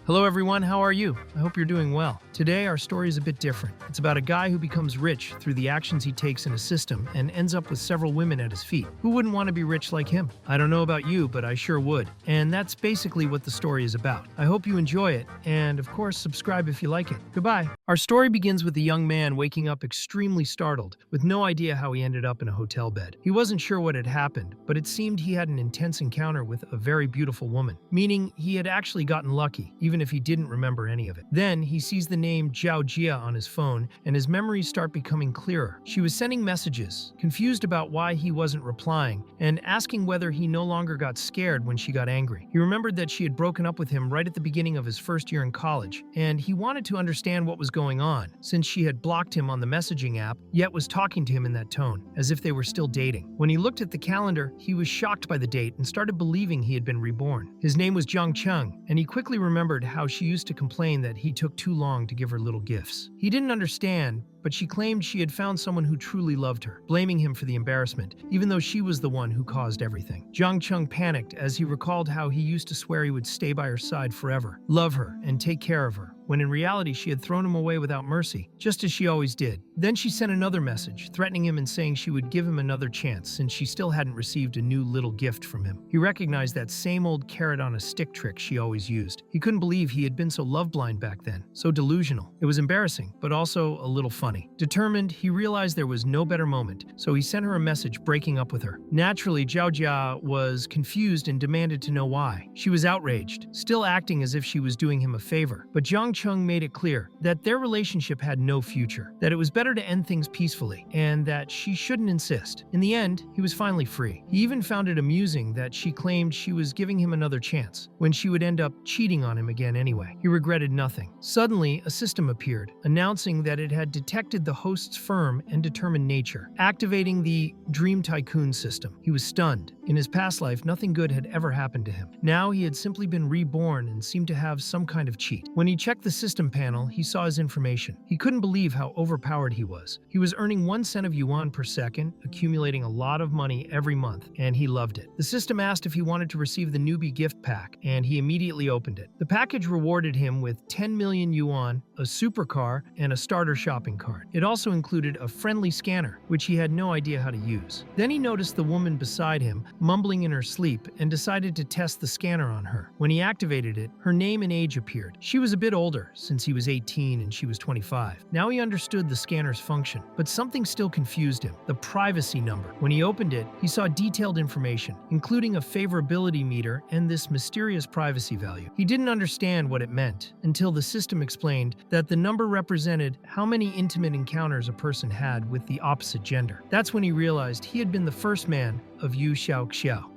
Hello everyone, how are you? I hope you're doing well. Today our story is a bit different. It's about a guy who becomes rich through the actions he takes in a system and ends up with several women at his feet. Who wouldn't want to be rich like him? I don't know about you, but I sure would. And that's basically what the story is about. I hope you enjoy it, and of course subscribe if you like it. Goodbye. Our story begins with a young man waking up extremely startled, with no idea how he ended up in a hotel bed. He wasn't sure what had happened, but it seemed he had an intense encounter with a very beautiful woman, meaning he had actually gotten lucky, even if he didn't remember any of it. Then he sees the name Zhao Jia on his phone, and his memories start becoming clearer. She was sending messages, confused about why he wasn't replying, and asking whether he no longer got scared when she got angry. He remembered that she had broken up with him right at the beginning of his first year in college, and he wanted to understand what was going on, since she had blocked him on the messaging app, yet was talking to him in that tone, as if they were still dating. When he looked at the calendar, he was shocked by the date and started believing he had been reborn. His name was Zhang Cheng, and he quickly remembered how she used to complain that he took too long to give her little gifts. He didn't understand, but she claimed she had found someone who truly loved her, blaming him for the embarrassment, even though she was the one who caused everything. Zhang Cheng panicked as he recalled how he used to swear he would stay by her side forever, love her, and take care of her, when in reality she had thrown him away without mercy, just as she always did. Then she sent another message, threatening him and saying she would give him another chance since she still hadn't received a new little gift from him. He recognized that same old carrot on a stick trick she always used. He couldn't believe he had been so love-blind back then, so delusional. It was embarrassing, but also a little funny. Determined, he realized there was no better moment, so he sent her a message breaking up with her. Naturally, Zhao Jia was confused and demanded to know why. She was outraged, still acting as if she was doing him a favor, but Zhang Cheng made it clear that their relationship had no future, that it was better to end things peacefully, and that she shouldn't insist. In the end, he was finally free. He even found it amusing that she claimed she was giving him another chance, when she would end up cheating on him again anyway. He regretted nothing. Suddenly, a system appeared, announcing that it had detected the host's firm and determined nature, activating the Dream Tycoon system. He was stunned. In his past life, nothing good had ever happened to him. Now he had simply been reborn and seemed to have some kind of cheat. When he checked the system panel, he saw his information. He couldn't believe how overpowered he was. He was earning 1 cent of yuan per second, accumulating a lot of money every month, and he loved it. The system asked if he wanted to receive the newbie gift pack, and he immediately opened it. The package rewarded him with 10 million yuan, a supercar, and a starter shopping cart. It also included a friendly scanner, which he had no idea how to use. Then he noticed the woman beside him, mumbling in her sleep, and decided to test the scanner on her. When he activated it, her name and age appeared. She was a bit older, since he was 18 and she was 25. Now he understood the scanner's function, but something still confused him: the privacy number. When he opened it, he saw detailed information, including a favorability meter and this mysterious privacy value. He didn't understand what it meant until the system explained that the number represented how many intimate encounters a person had with the opposite gender. That's when he realized he had been the first man of Yu Xiao.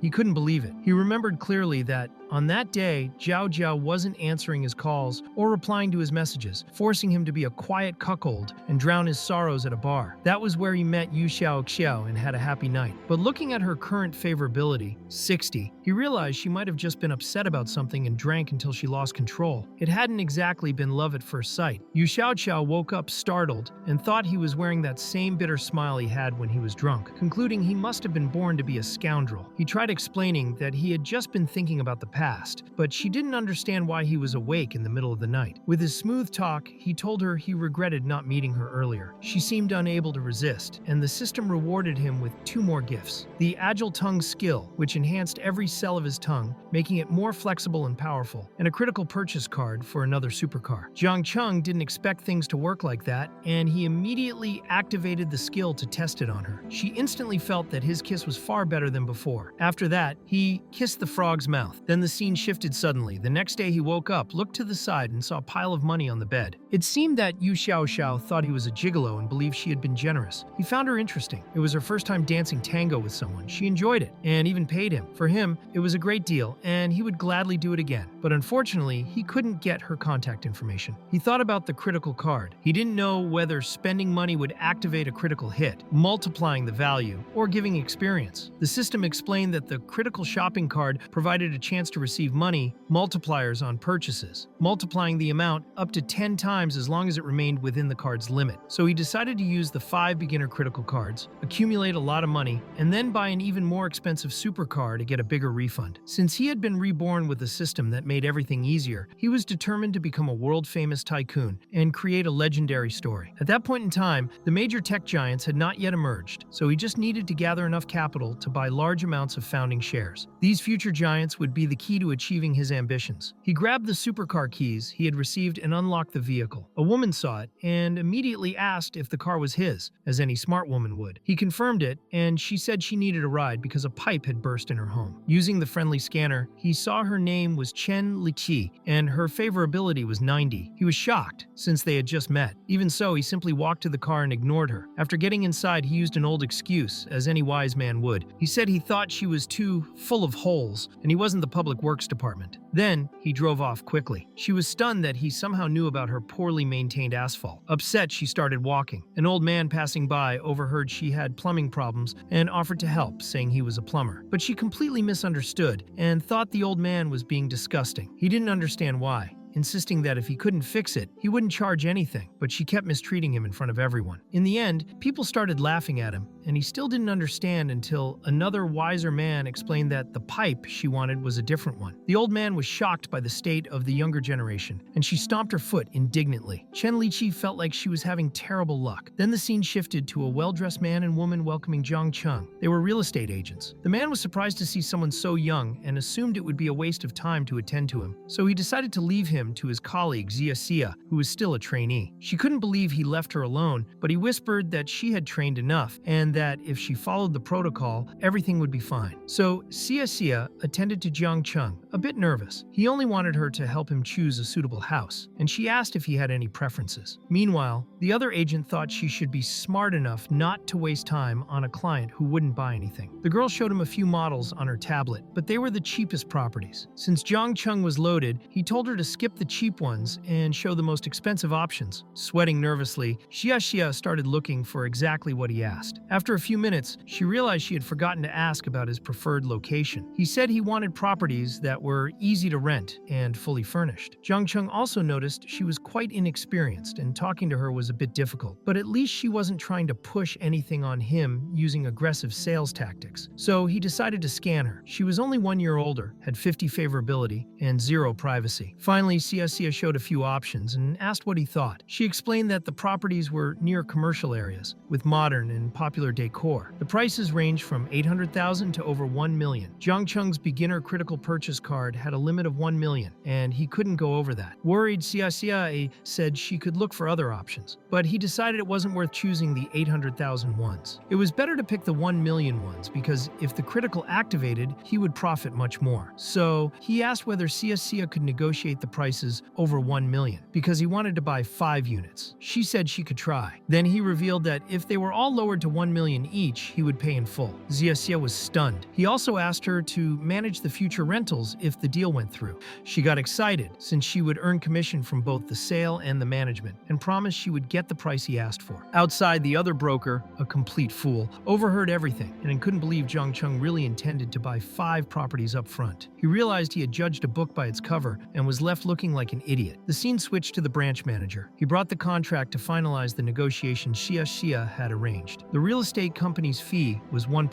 He couldn't believe it. He remembered clearly that on that day, Zhao Jia wasn't answering his calls or replying to his messages, forcing him to be a quiet cuckold and drown his sorrows at a bar. That was where he met Yu Xiao and had a happy night. But looking at her current favorability, 60, he realized she might have just been upset about something and drank until she lost control. It hadn't exactly been love at first sight. Yu Xiao woke up startled and thought he was wearing that same bitter smile he had when he was drunk, concluding he must have been born to be a scoundrel. He tried explaining that he had just been thinking about the past, but she didn't understand why he was awake in the middle of the night. With his smooth talk, he told her he regretted not meeting her earlier. She seemed unable to resist, and the system rewarded him with 2 more gifts: the Agile Tongue skill, which enhanced every cell of his tongue, making it more flexible and powerful, and a critical purchase card for another supercar. Zhang Cheng didn't expect things to work like that, and he immediately activated the skill to test it on her. She instantly felt that his kiss was far better than before. After that, he kissed the frog's mouth. Then the scene shifted suddenly. The next day he woke up, looked to the side, and saw a pile of money on the bed. It seemed that Yu Xiao thought he was a gigolo and believed she had been generous. He found her interesting. It was her first time dancing tango with someone. She enjoyed it, and even paid him. For him, it was a great deal, and he would gladly do it again. But unfortunately, he couldn't get her contact information. He thought about the critical card. He didn't know whether spending money would activate a critical hit, multiplying the value, or giving experience. The system explained that the critical shopping card provided a chance to to receive money multipliers on purchases, multiplying the amount up to 10 times as long as it remained within the card's limit. So he decided to use the 5 beginner critical cards, accumulate a lot of money, and then buy an even more expensive super card to get a bigger refund. Since he had been reborn with a system that made everything easier, he was determined to become a world-famous tycoon and create a legendary story. At that point in time, the major tech giants had not yet emerged, so he just needed to gather enough capital to buy large amounts of founding shares. These future giants would be the key to achieving his ambitions. He grabbed the supercar keys he had received and unlocked the vehicle. A woman saw it and immediately asked if the car was his, as any smart woman would. He confirmed it, and she said she needed a ride because a pipe had burst in her home. Using the friendly scanner, he saw her name was Chen Liqi, and her favorability was 90. He was shocked, since they had just met. Even so, he simply walked to the car and ignored her. After getting inside, he used an old excuse, as any wise man would. He said he thought she was too full of holes, and he wasn't the public works department. Then, he drove off quickly. She was stunned that he somehow knew about her poorly maintained asphalt. Upset, she started walking. An old man passing by overheard she had plumbing problems and offered to help, saying he was a plumber. But she completely misunderstood and thought the old man was being disgusting. He didn't understand why, insisting that if he couldn't fix it, he wouldn't charge anything, but she kept mistreating him in front of everyone. In the end, people started laughing at him, and he still didn't understand until another wiser man explained that the pipe she wanted was a different one. The old man was shocked by the state of the younger generation, and she stomped her foot indignantly. Chen Liqi felt like she was having terrible luck. Then the scene shifted to a well-dressed man and woman welcoming Jiang Cheng. They were real estate agents. The man was surprised to see someone so young and assumed it would be a waste of time to attend to him, so he decided to leave him to his colleague Xia, who was still a trainee. She couldn't believe he left her alone, but he whispered that she had trained enough and that if she followed the protocol, everything would be fine. So Xia attended to Jiang Cheng, a bit nervous. He only wanted her to help him choose a suitable house, and she asked if he had any preferences. Meanwhile, the other agent thought she should be smart enough not to waste time on a client who wouldn't buy anything. The girl showed him a few models on her tablet, but they were the cheapest properties. Since Jiang Cheng was loaded, he told her to skip the cheap ones and show the most expensive options. Sweating nervously, Xia started looking for exactly what he asked. After a few minutes, she realized she had forgotten to ask about his preferred location. He said he wanted properties that were easy to rent and fully furnished. Jiang Cheng also noticed she was quite inexperienced and talking to her was a bit difficult, but at least she wasn't trying to push anything on him using aggressive sales tactics. So he decided to scan her. She was only 1 year older, had 50 favorability, and 0 privacy. Finally, Xia showed a few options and asked what he thought. She explained that the properties were near commercial areas, with modern and popular decor. The prices ranged from 800,000 to over 1 million. Jiang Cheng's beginner critical purchase card had a limit of 1 million, and he couldn't go over that. Worried, Xia said she could look for other options, but he decided it wasn't worth choosing the 800,000 ones. It was better to pick the 1 million ones, because if the critical activated, he would profit much more. So he asked whether Xia could negotiate the prices over 1 million, because he wanted to buy 5 units. She said she could try. Then he revealed that if they were all lowered to 1 million each, he would pay in full. Xia was stunned. He also asked her to manage the future rentals if the deal went through. She got excited, since she would earn commission from both the sale and the management, and promised she would get the price he asked for. Outside, the other broker, a complete fool, overheard everything and couldn't believe Jiang Cheng really intended to buy 5 properties up front. He realized he had judged a book by its cover and was left looking like an idiot. The scene switched to the branch manager. He brought the contract to finalize the negotiation Xia had arranged. The real estate company's fee was 1%.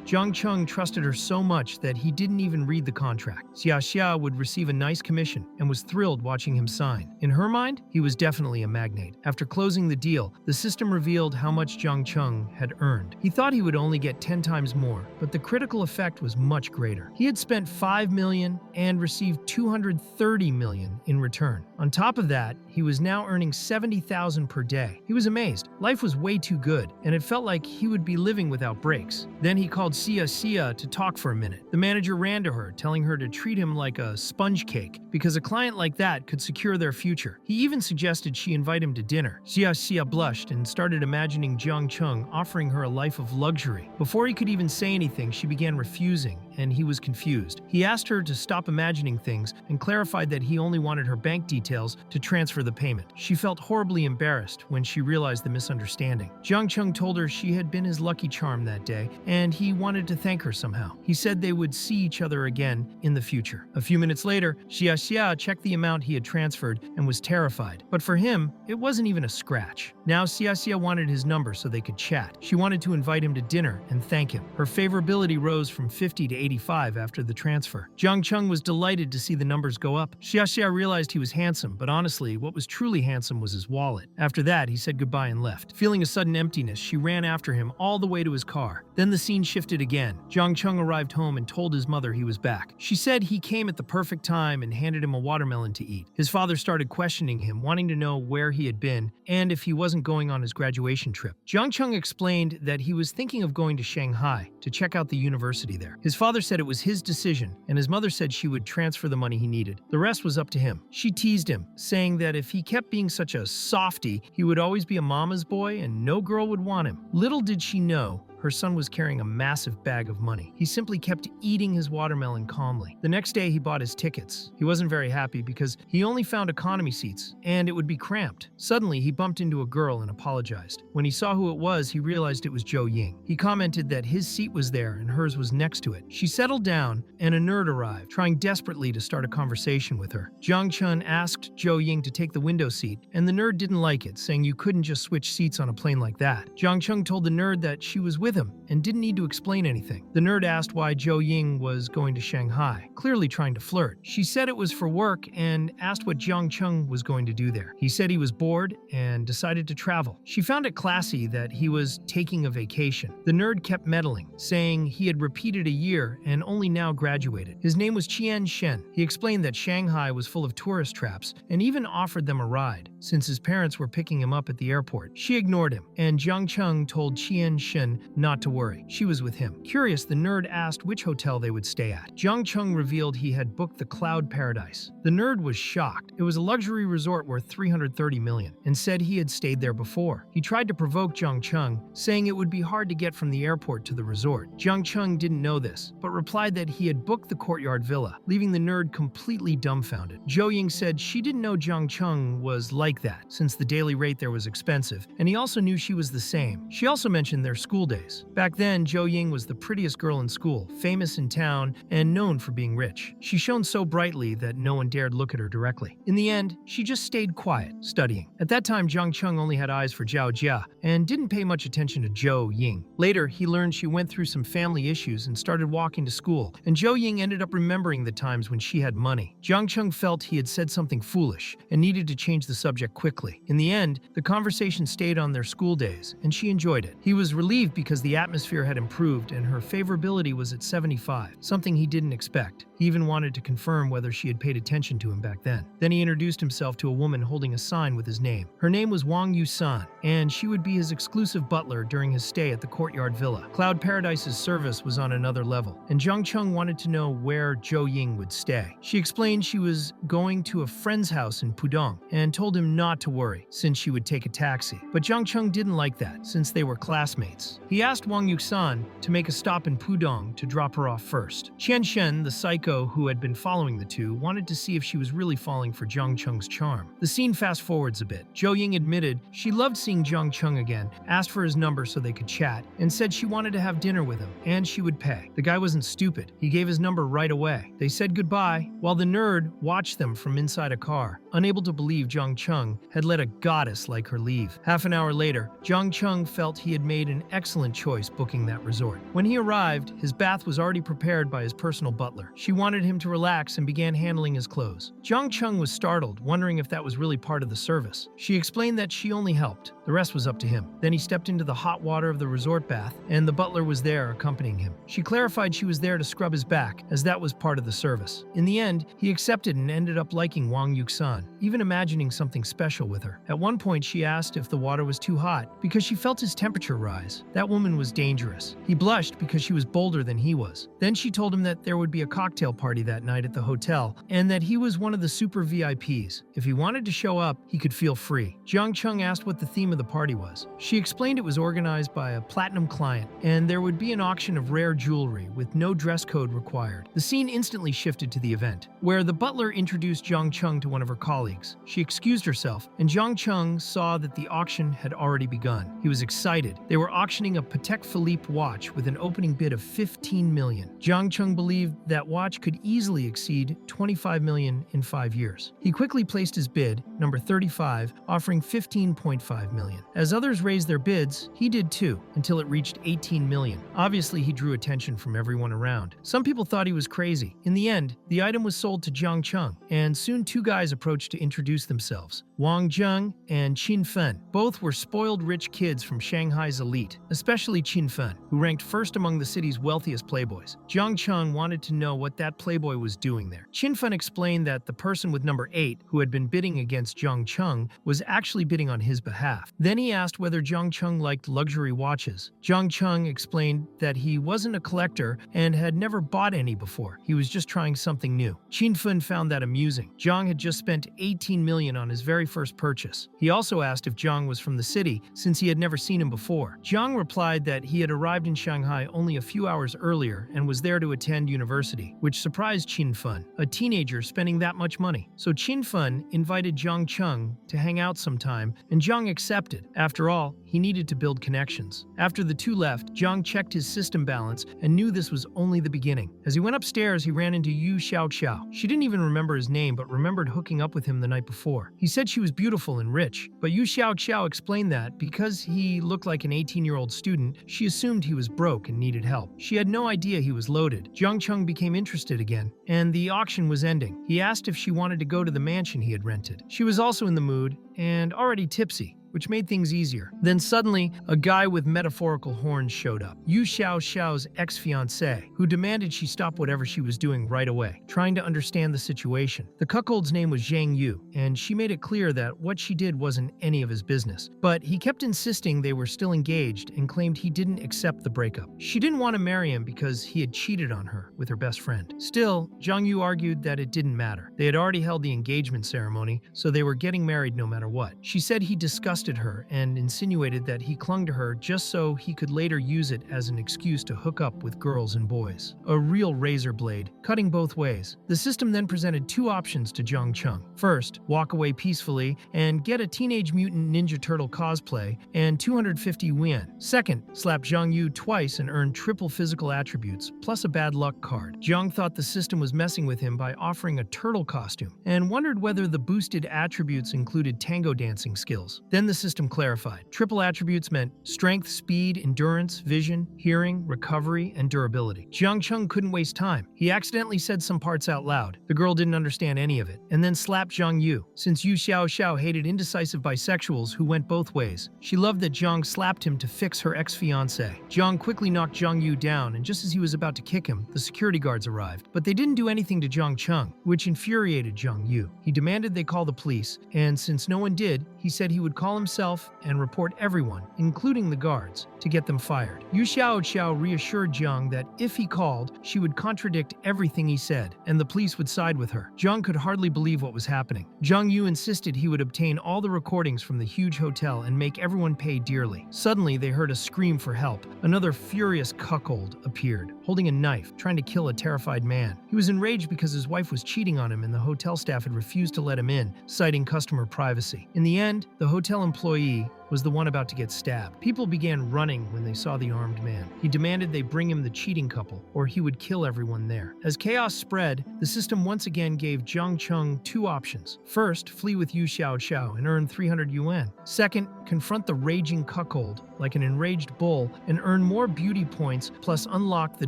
Jiang Cheng trusted her so much that he didn't even read the contract. Xia would receive a nice commission and was thrilled watching him sign. In her mind, he was definitely a magnate. After closing the deal, the system revealed how much Jiang Cheng had earned. He thought he would only get 10 times more, but the critical effect was much greater. He had spent 5 million and received 230 million in return. On top of that, he was now earning 70,000 per day. He was amazed. Life was way too good, and it felt like he would be living without breaks. Then he called Xia to talk for a minute. The manager ran to her, telling her to treat him like a sponge cake, because a client like that could secure their future. He even suggested she invite him to dinner. Xia blushed and started imagining Jiang Cheng offering her a life of luxury. Before he could even say anything, she began refusing and he was confused. He asked her to stop imagining things and clarified that he only wanted her bank details to transfer the payment. She felt horribly embarrassed when she realized the misunderstanding. Jiang Chung told her she had been his lucky charm that day, and he wanted to thank her somehow. He said they would see each other again in the future. A few minutes later, Xia Xia checked the amount he had transferred and was terrified. But for him, it wasn't even a scratch. Now Xia Xia wanted his number so they could chat. She wanted to invite him to dinner and thank him. Her favorability rose from 50 to 85 after the transfer. Jiang Chung was delighted to see the numbers go up. Xia Xia realized he was handsome, but honestly, what was truly handsome was his wallet. After that, he said goodbye and left. Feeling a sudden emptiness, she ran after him all the way to his car. Then the scene shifted again. Jiang Chung arrived home and told his mother he was back. She said he came at the perfect time and handed him a watermelon to eat. His father started questioning him, wanting to know where he had been and if he wasn't going on his graduation trip. Jiang Chung explained that he was thinking of going to Shanghai to check out the university there. His father said it was his decision, and his mother said she would transfer the money he needed. The rest was up to him. She teased him, saying that if he kept being such a softie, he would always be a mama's boy and no girl would want him. Little did she know, her son was carrying a massive bag of money. He simply kept eating his watermelon calmly. The next day, he bought his tickets. He wasn't very happy because he only found economy seats, and it would be cramped. Suddenly, he bumped into a girl and apologized. When he saw who it was, he realized it was Zhou Ying. He commented that his seat was there and hers was next to it. She settled down, and a nerd arrived, trying desperately to start a conversation with her. Jiang Chun asked Zhou Ying to take the window seat, and the nerd didn't like it, saying you couldn't just switch seats on a plane like that. Jiang Chung told the nerd that she was with him and didn't need to explain anything. The nerd asked why Zhou Ying was going to Shanghai, clearly trying to flirt. She said it was for work and asked what Jiang Chung was going to do there. He said he was bored and decided to travel. She found it classy that he was taking a vacation. The nerd kept meddling, saying he had repeated a year and only now graduated. His name was Qian Shen. He explained that Shanghai was full of tourist traps and even offered them a ride, since his parents were picking him up at the airport. She ignored him, and Jiang Chung told Qian Shen not to worry. She was with him. Curious, the nerd asked which hotel they would stay at. Jiang Chung revealed he had booked the Cloud Paradise. The nerd was shocked. It was a luxury resort worth 330 million, and said he had stayed there before. He tried to provoke Jiang Chung, saying it would be hard to get from the airport to the resort. Jiang Chung didn't know this, but replied that he had booked the courtyard villa, leaving the nerd completely dumbfounded. Zhou Ying said she didn't know Jiang Chung was like that, since the daily rate there was expensive, and he also knew she was the same. She also mentioned their school days. Back then, Zhou Ying was the prettiest girl in school, famous in town, and known for being rich. She shone so brightly that no one dared look at her directly. In the end, she just stayed quiet, studying. At that time, Jiang Chung only had eyes for Zhao Jia and didn't pay much attention to Zhou Ying. Later, he learned she went through some family issues and started walking to school, and Zhou Ying ended up remembering the times when she had money. Jiang Chung felt he had said something foolish and needed to change the subject quickly. In the end, the conversation stayed on their school days, and she enjoyed it. He was relieved because the atmosphere had improved and her favorability was at 75, something he didn't expect. He even wanted to confirm whether she had paid attention to him back then. Then he introduced himself to a woman holding a sign with his name. Her name was Wang Yusan, and she would be his exclusive butler during his stay at the Courtyard Villa. Cloud Paradise's service was on another level, and Jiang Chung wanted to know where Zhou Ying would stay. She explained she was going to a friend's house in Pudong and told him not to worry, since she would take a taxi. But Jiang Chung didn't like that, since they were classmates. He asked Wang Yusan to make a stop in Pudong to drop her off first. Qian Shen, the psycho who had been following the two, wanted to see if she was really falling for Jiang Chung's charm. The scene fast forwards a bit. Zhou Ying admitted she loved seeing Jiang Chung again, asked for his number so they could chat, and said she wanted to have dinner with him, and she would pay. The guy wasn't stupid. He gave his number right away. They said goodbye, while the nerd watched them from inside a car, unable to believe Jiang Chung had let a goddess like her leave. Half an hour later, Jiang Chung felt he had made an excellent choice booking that resort. When he arrived, his bath was already prepared by his personal butler. She wanted him to relax and began handling his clothes. Jiang Chung was startled, wondering if that was really part of the service. She explained that she only helped. The rest was up to him. Then he stepped into the hot water of the resort bath, and the butler was there accompanying him. She clarified she was there to scrub his back, as that was part of the service. In the end, he accepted and ended up liking Wang Yuxan. Fun, even imagining something special with her. At one point, she asked if the water was too hot because she felt his temperature rise. That woman was dangerous. He blushed because she was bolder than he was. Then she told him that there would be a cocktail party that night at the hotel and that he was one of the super VIPs. If he wanted to show up, he could feel free. Jiang Chung asked what the theme of the party was. She explained it was organized by a platinum client and there would be an auction of rare jewelry with no dress code required. The scene instantly shifted to the event, where the butler introduced Jiang Chung to one of her colleagues. She excused herself, and Jiang Chung saw that the auction had already begun. He was excited. They were auctioning a Patek Philippe watch with an opening bid of 15 million. Jiang Chung believed that watch could easily exceed 25 million in 5 years. He quickly placed his bid, number 35, offering 15.5 million. As others raised their bids, he did too, until it reached 18 million. Obviously, he drew attention from everyone around. Some people thought he was crazy. In the end, the item was sold to Jiang Chung, and soon two guys approached to introduce themselves. Wang Zheng and Qin Fen. Both were spoiled rich kids from Shanghai's elite, especially Qin Fen, who ranked first among the city's wealthiest playboys. Jiang Chung wanted to know what that playboy was doing there. Qin Fen explained that the person with number 8, who had been bidding against Jiang Chung, was actually bidding on his behalf. Then he asked whether Jiang Chung liked luxury watches. Jiang Chung explained that he wasn't a collector and had never bought any before. He was just trying something new. Qin Fen found that amusing. Jiang had just spent 18 million on his very first purchase. He also asked if Jiang was from the city, since he had never seen him before. Jiang replied that he had arrived in Shanghai only a few hours earlier and was there to attend university, which surprised Qin Fen, a teenager spending that much money. So Qin Fen invited Jiang Chung to hang out sometime, and Jiang accepted. After all, he needed to build connections. After the two left, Jiang checked his system balance and knew this was only the beginning. As he went upstairs, he ran into Yu Xiaoxiao. She didn't even remember his name, but remembered hooking up with him the night before. He said she was beautiful and rich, but Yu Xiaoxiao explained that because he looked like an 18-year-old student, she assumed he was broke and needed help. She had no idea he was loaded. Jiang Chung became interested again, and the auction was ending. He asked if she wanted to go to the mansion he had rented. She was also in the mood and already tipsy, which made things easier. Then suddenly, a guy with metaphorical horns showed up. Yu Xiaoxiao's ex-fiancé, who demanded she stop whatever she was doing right away, trying to understand the situation. The cuckold's name was Zhang Yu, and she made it clear that what she did wasn't any of his business. But he kept insisting they were still engaged and claimed he didn't accept the breakup. She didn't want to marry him because he had cheated on her with her best friend. Still, Zhang Yu argued that it didn't matter. They had already held the engagement ceremony, so they were getting married no matter what. She said he disgusted her and insinuated that he clung to her just so he could later use it as an excuse to hook up with girls and boys. A real razor blade, cutting both ways. The system then presented two options to Jiang Chung. First, walk away peacefully and get a Teenage Mutant Ninja Turtle cosplay and 250 yuan. Second, slap Zhang Yu twice and earn triple physical attributes, plus a bad luck card. Jiang thought the system was messing with him by offering a turtle costume, and wondered whether the boosted attributes included tango dancing skills. Then the system clarified. Triple attributes meant strength, speed, endurance, vision, hearing, recovery, and durability. Jiang Chung couldn't waste time. He accidentally said some parts out loud. The girl didn't understand any of it, and then slapped Zhang Yu. Since Yu Xiaoxiao hated indecisive bisexuals who went both ways, she loved that Jiang slapped him to fix her ex-fiancé. Jiang quickly knocked Zhang Yu down, and just as he was about to kick him, the security guards arrived. But they didn't do anything to Jiang Chung, which infuriated Zhang Yu. He demanded they call the police, and since no one did, he said he would call himself and report everyone, including the guards, to get them fired. Yu Xiaoxiao reassured Jiang that if he called, she would contradict everything he said, and the police would side with her. Jiang could hardly believe what was happening. Zhang Yu insisted he would obtain all the recordings from the huge hotel and make everyone pay dearly. Suddenly, they heard a scream for help. Another furious cuckold appeared, holding a knife, trying to kill a terrified man. He was enraged because his wife was cheating on him and the hotel staff had refused to let him in, citing customer privacy. In the end, the hotel employee was the one about to get stabbed. People began running when they saw the armed man. He demanded they bring him the cheating couple, or he would kill everyone there. As chaos spread, the system once again gave Jiang Chung two options. First, flee with Yu Xiaoxiao and earn 300 yuan. Second, confront the raging cuckold like an enraged bull and earn more beauty points, plus unlock the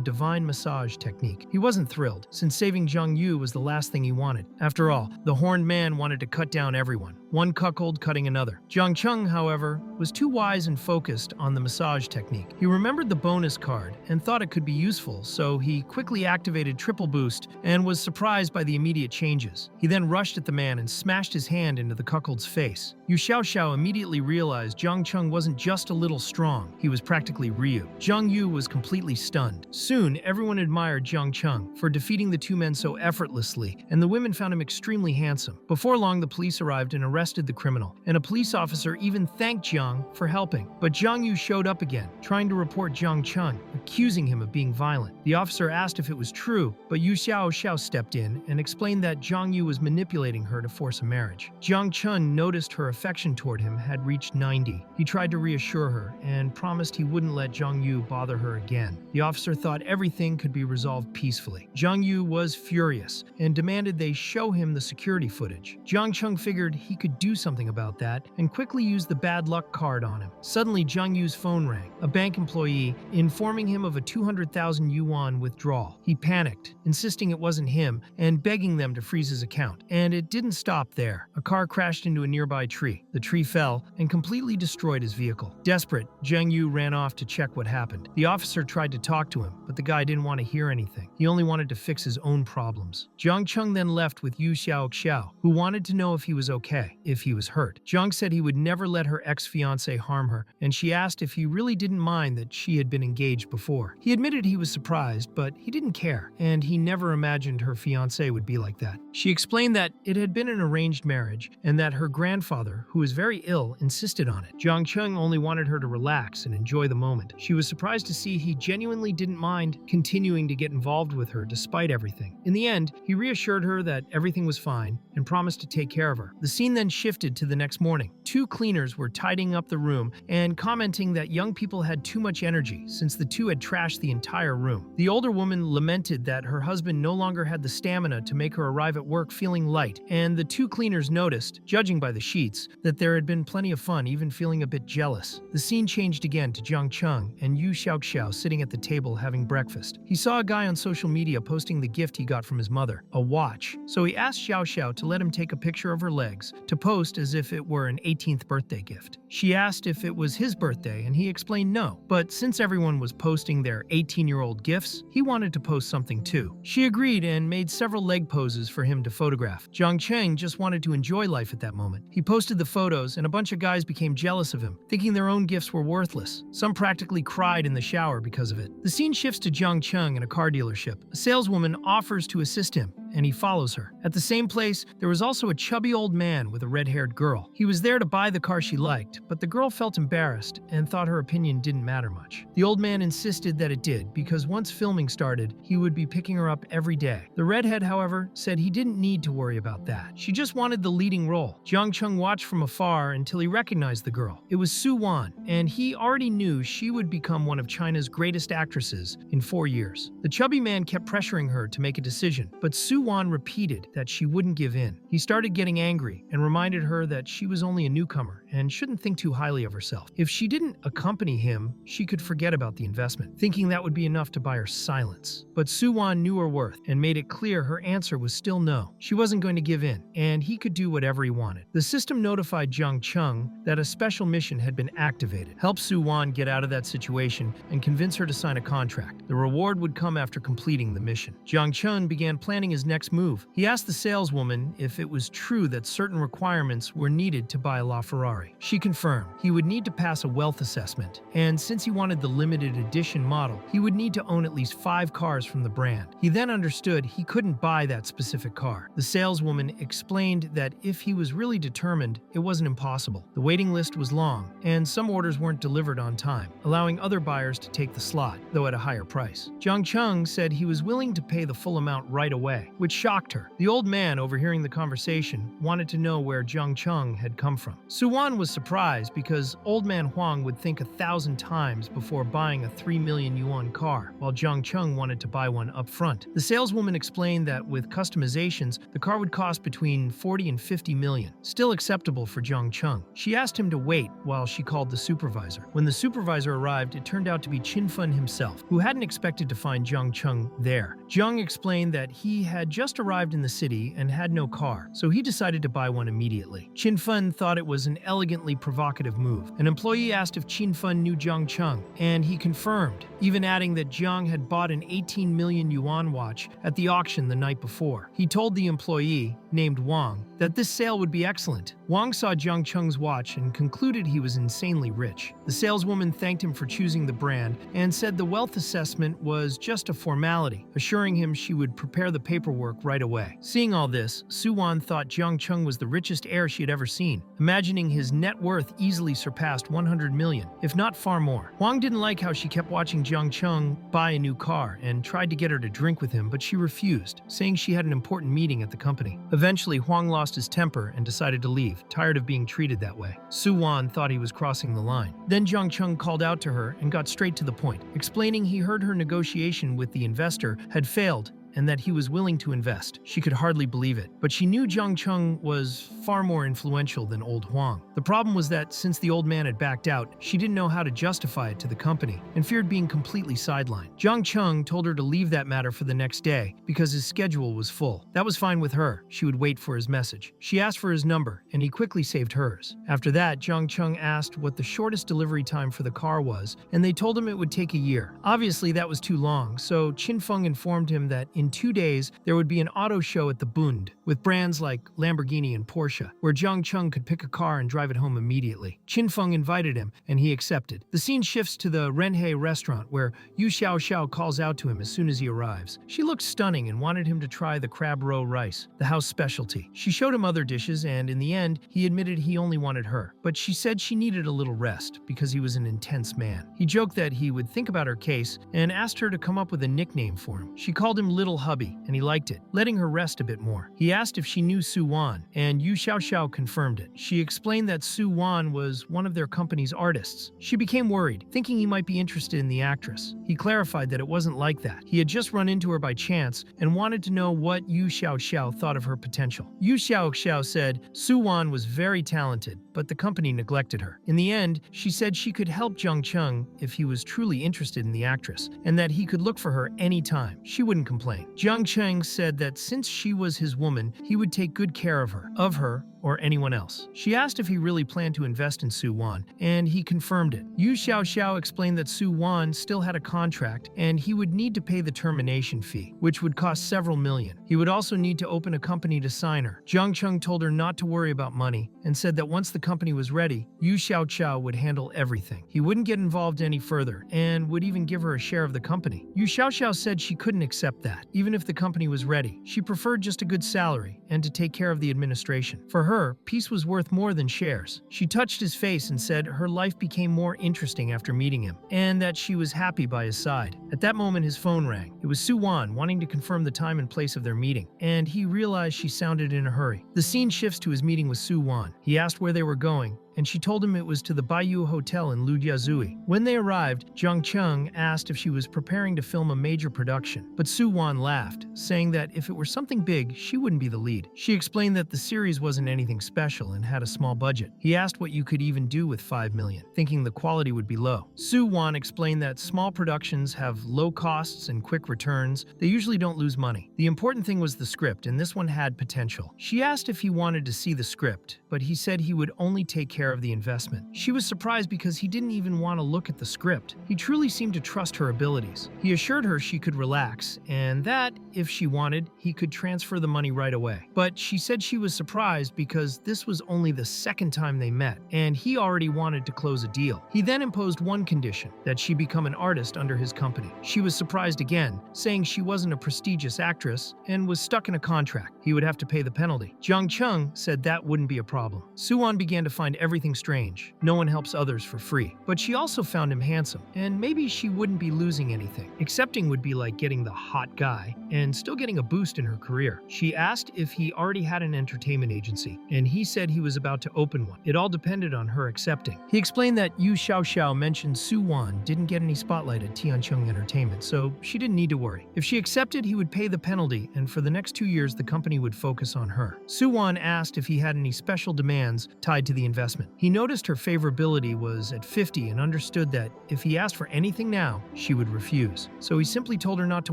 divine massage technique. He wasn't thrilled, since saving Zhang Yu was the last thing he wanted. After all, the horned man wanted to cut down everyone, one cuckold cutting another. Jiang Chung, however, was too wise and focused on the massage technique. He remembered the bonus card and thought it could be useful, so he quickly activated Triple Boost and was surprised by the immediate changes. He then rushed at the man and smashed his hand into the cuckold's face. Yu Xiaoxiao immediately realized Zhang Cheng wasn't just a little strong, he was practically Ryu. Zhang Yu was completely stunned. Soon, everyone admired Zhang Cheng for defeating the two men so effortlessly, and the women found him extremely handsome. Before long, the police arrived and arrested the criminal, and a police officer even thanked Jiang for helping. But Zhang Yu showed up again, trying to report Zhang Cheng, accusing him of being violent. The officer asked if it was true, but Yu Xiaoxiao stepped in and explained that Zhang Yu was manipulating her to force a marriage. Zhang Cheng noticed her affection toward him had reached 90. He tried to reassure her and promised he wouldn't let Zhang Yu bother her again. The officer thought everything could be resolved peacefully. Zhang Yu was furious and demanded they show him the security footage. Zhang Cheng figured he could do something about that and quickly used the bad luck card on him. Suddenly, Zhang Yu's phone rang, a bank employee informing him of a 200,000 yuan withdrawal. He panicked, insisting it wasn't him and begging them to freeze his account. And it didn't stop there. A car crashed into a nearby tree. The tree fell and completely destroyed his vehicle. Desperate, Zhang Yu ran off to check what happened. The officer tried to talk to him, but the guy didn't want to hear anything. He only wanted to fix his own problems. Zhang Cheng then left with Yu Xiaoxiao, who wanted to know if he was okay, if he was hurt. Zhang said he would never let her ex-fiancé harm her, and she asked if he really didn't mind that she had been engaged before. He admitted he was surprised, but he didn't care, and he never imagined her fiancé would be like that. She explained that it had been an arranged marriage, and that her grandfather, who was very ill, insisted on it. Zhang Cheng only wanted her to relax and enjoy the moment. She was surprised to see he genuinely didn't mind continuing to get involved with her despite everything. In the end, he reassured her that everything was fine and promised to take care of her. The scene then shifted to the next morning. Two cleaners were tidying up the room and commenting that young people had too much energy since the two had trashed the entire room. The older woman lamented that her husband no longer had the stamina to make her arrive at work feeling light, and the two cleaners noticed, judging by the sheets, that there had been plenty of fun, even feeling a bit jealous. The scene changed again to Zhang Cheng and Yu Xiaoxiao sitting at the table having breakfast. He saw a guy on social media posting the gift he got from his mother, a watch, so he asked Xiaoxiao to let him take a picture of her legs to post as if it were an 18th birthday gift. She asked if it was his birthday and he explained no, but since everyone was posting their 18-year-old gifts, he wanted to post something too. She agreed and made several leg poses for him to photograph. Zhang Cheng just wanted to enjoy life at that moment. He posted the photos and a bunch of guys became jealous of him, thinking their own gifts were worthless. Some practically cried in the shower because of it. The scene shifts to Zhang Cheng in a car dealership. A saleswoman offers to assist him, and he follows her. At the same place, there was also a chubby old man with a red-haired girl. He was there to buy the car she liked, but the girl felt embarrassed and thought her opinion didn't matter much. The old man insisted that it did, because once filming started, he would be picking her up every day. The redhead, however, said he didn't need to worry about that. She just wanted the leading role. Zhang Cheng watched from afar until he recognized the girl. It was Su Wan, and he already knew she would become one of China's greatest actresses in 4 years. The chubby man kept pressuring her to make a decision, but Su Wan repeated that she wouldn't give in. He started getting angry and reminded her that she was only a newcomer and shouldn't think too highly of herself. If she didn't accompany him, she could forget about the investment, thinking that would be enough to buy her silence. But Su Wan knew her worth and made it clear her answer was still no. She wasn't going to give in, and he could do whatever he wanted. The system notified Zhang Cheng that a special mission had been activated. Help Su Wan get out of that situation and convince her to sign a contract. The reward would come after completing the mission. Zhang Cheng began planning his next move. He asked the saleswoman if it was true that certain requirements were needed to buy a LaFerrari. She confirmed he would need to pass a wealth assessment, and since he wanted the limited edition model, he would need to own at least 5 cars from the brand. He then understood he couldn't buy that specific car. The saleswoman explained that if he was really determined, it wasn't impossible. The waiting list was long, and some orders weren't delivered on time, allowing other buyers to take the slot, though at a higher price. Zhang Cheng said he was willing to pay the full amount right away, which shocked her. The old man, overhearing the conversation, wanted to know where Zhang Cheng had come from. Su Wan was surprised because old man Huang would think 1,000 times before buying a 3 million yuan car, while Zhang Cheng wanted to buy one up front. The saleswoman explained that with customizations, the car would cost between 40 and 50 million, still acceptable for Zhang Cheng. She asked him to wait while she called the supervisor. When the supervisor arrived, it turned out to be Qin Fen himself, who hadn't expected to find Zhang Cheng there. Zhang explained that he had had just arrived in the city and had no car, so he decided to buy one immediately. Qin Fen thought it was an elegantly provocative move. An employee asked if Qin Fen knew Jiang Cheng, and he confirmed, even adding that Jiang had bought an 18 million yuan watch at the auction the night before. He told the employee, named Wang, that this sale would be excellent. Wang saw Jiang Cheng's watch and concluded he was insanely rich. The saleswoman thanked him for choosing the brand and said the wealth assessment was just a formality, assuring him she would prepare the paperwork right away. Seeing all this, Su Wan thought Jiang Cheng was the richest heir she had ever seen, imagining his net worth easily surpassed 100 million, if not far more. Wang didn't like how she kept watching Jiang Cheng buy a new car and tried to get her to drink with him, but she refused, saying she had an important meeting at the company. Eventually, Huang lost his temper and decided to leave, tired of being treated that way. Su Wan thought he was crossing the line. Then Jiang Cheng called out to her and got straight to the point, explaining he heard her negotiation with the investor had failed and that he was willing to invest. She could hardly believe it, but she knew Jiang Cheng was far more influential than old Huang. The problem was that since the old man had backed out, she didn't know how to justify it to the company and feared being completely sidelined. Jiang Cheng told her to leave that matter for the next day because his schedule was full. That was fine with her. She would wait for his message. She asked for his number, and he quickly saved hers. After that, Jiang Cheng asked what the shortest delivery time for the car was, and they told him it would take a year. Obviously, that was too long, so Qin Feng informed him that in 2 days, there would be an auto show at the Bund with brands like Lamborghini and Porsche, where Jiang Cheng could pick a car and drive it home immediately. Qin Feng invited him, and he accepted. The scene shifts to the Renhe restaurant, where Yu Xiaoxiao calls out to him as soon as he arrives. She looked stunning and wanted him to try the crab roe rice, the house specialty. She showed him other dishes, and in the end, he admitted he only wanted her. But she said she needed a little rest because he was an intense man. He joked that he would think about her case and asked her to come up with a nickname for him. She called him Little Hubby, and he liked it, letting her rest a bit more. He asked if she knew Su Wan, and Yu Xiaoxiao confirmed it. She explained that Su Wan was one of their company's artists. She became worried, thinking he might be interested in the actress. He clarified that it wasn't like that. He had just run into her by chance and wanted to know what Yu Xiaoxiao thought of her potential. Yu Xiaoxiao said Su Wan was very talented, but the company neglected her. In the end, she said she could help Jiang Cheng if he was truly interested in the actress, and that he could look for her anytime. She wouldn't complain. Jiang Cheng said that since she was his woman, he would take good care of her, or anyone else. She asked if he really planned to invest in Su Wan, and he confirmed it. Yu Xiaoxiao explained that Su Wan still had a contract, and he would need to pay the termination fee, which would cost several million. He would also need to open a company to sign her. Jiang Cheng told her not to worry about money, and said that once the company was ready, Yu Xiaoxiao would handle everything. He wouldn't get involved any further, and would even give her a share of the company. Yu Xiaoxiao said she couldn't accept that, even if the company was ready. She preferred just a good salary, and to take care of the administration. For her, peace was worth more than shares. She touched his face and said her life became more interesting after meeting him, and that she was happy by his side. At that moment, his phone rang. It was Su Wan wanting to confirm the time and place of their meeting, and he realized she sounded in a hurry. The scene shifts to his meeting with Su Wan. He asked where they were going, and she told him it was to the Baiyu Hotel in Lujiazui. When they arrived, Jiang Cheng asked if she was preparing to film a major production, but Su Wan laughed, saying that if it were something big, she wouldn't be the lead. She explained that the series wasn't anything special and had a small budget. He asked what you could even do with 5 million, thinking the quality would be low. Su Wan explained that small productions have low costs and quick returns. They usually don't lose money. The important thing was the script, and this one had potential. She asked if he wanted to see the script, but he said he would only take care of the investment. She was surprised because he didn't even want to look at the script. He truly seemed to trust her abilities. He assured her she could relax, and that, if she wanted, he could transfer the money right away. But she said she was surprised because this was only the second time they met, and he already wanted to close a deal. He then imposed one condition, that she become an artist under his company. She was surprised again, saying she wasn't a prestigious actress and was stuck in a contract. He would have to pay the penalty. Jiang Cheng said that wouldn't be a problem. Su Wan began to find everything strange. No one helps others for free. But she also found him handsome, and maybe she wouldn't be losing anything. Accepting would be like getting the hot guy and still getting a boost in her career. She asked if he already had an entertainment agency, and he said he was about to open one. It all depended on her accepting. He explained that Yu Xiaoxiao mentioned Su Wan didn't get any spotlight at Tiancheng Entertainment, so she didn't need to worry. If she accepted, he would pay the penalty, and for the next 2 years, the company would focus on her. Su Wan asked if he had any special demands tied to the investment. investment. He noticed her favorability was at 50 and understood that if he asked for anything now, she would refuse. So he simply told her not to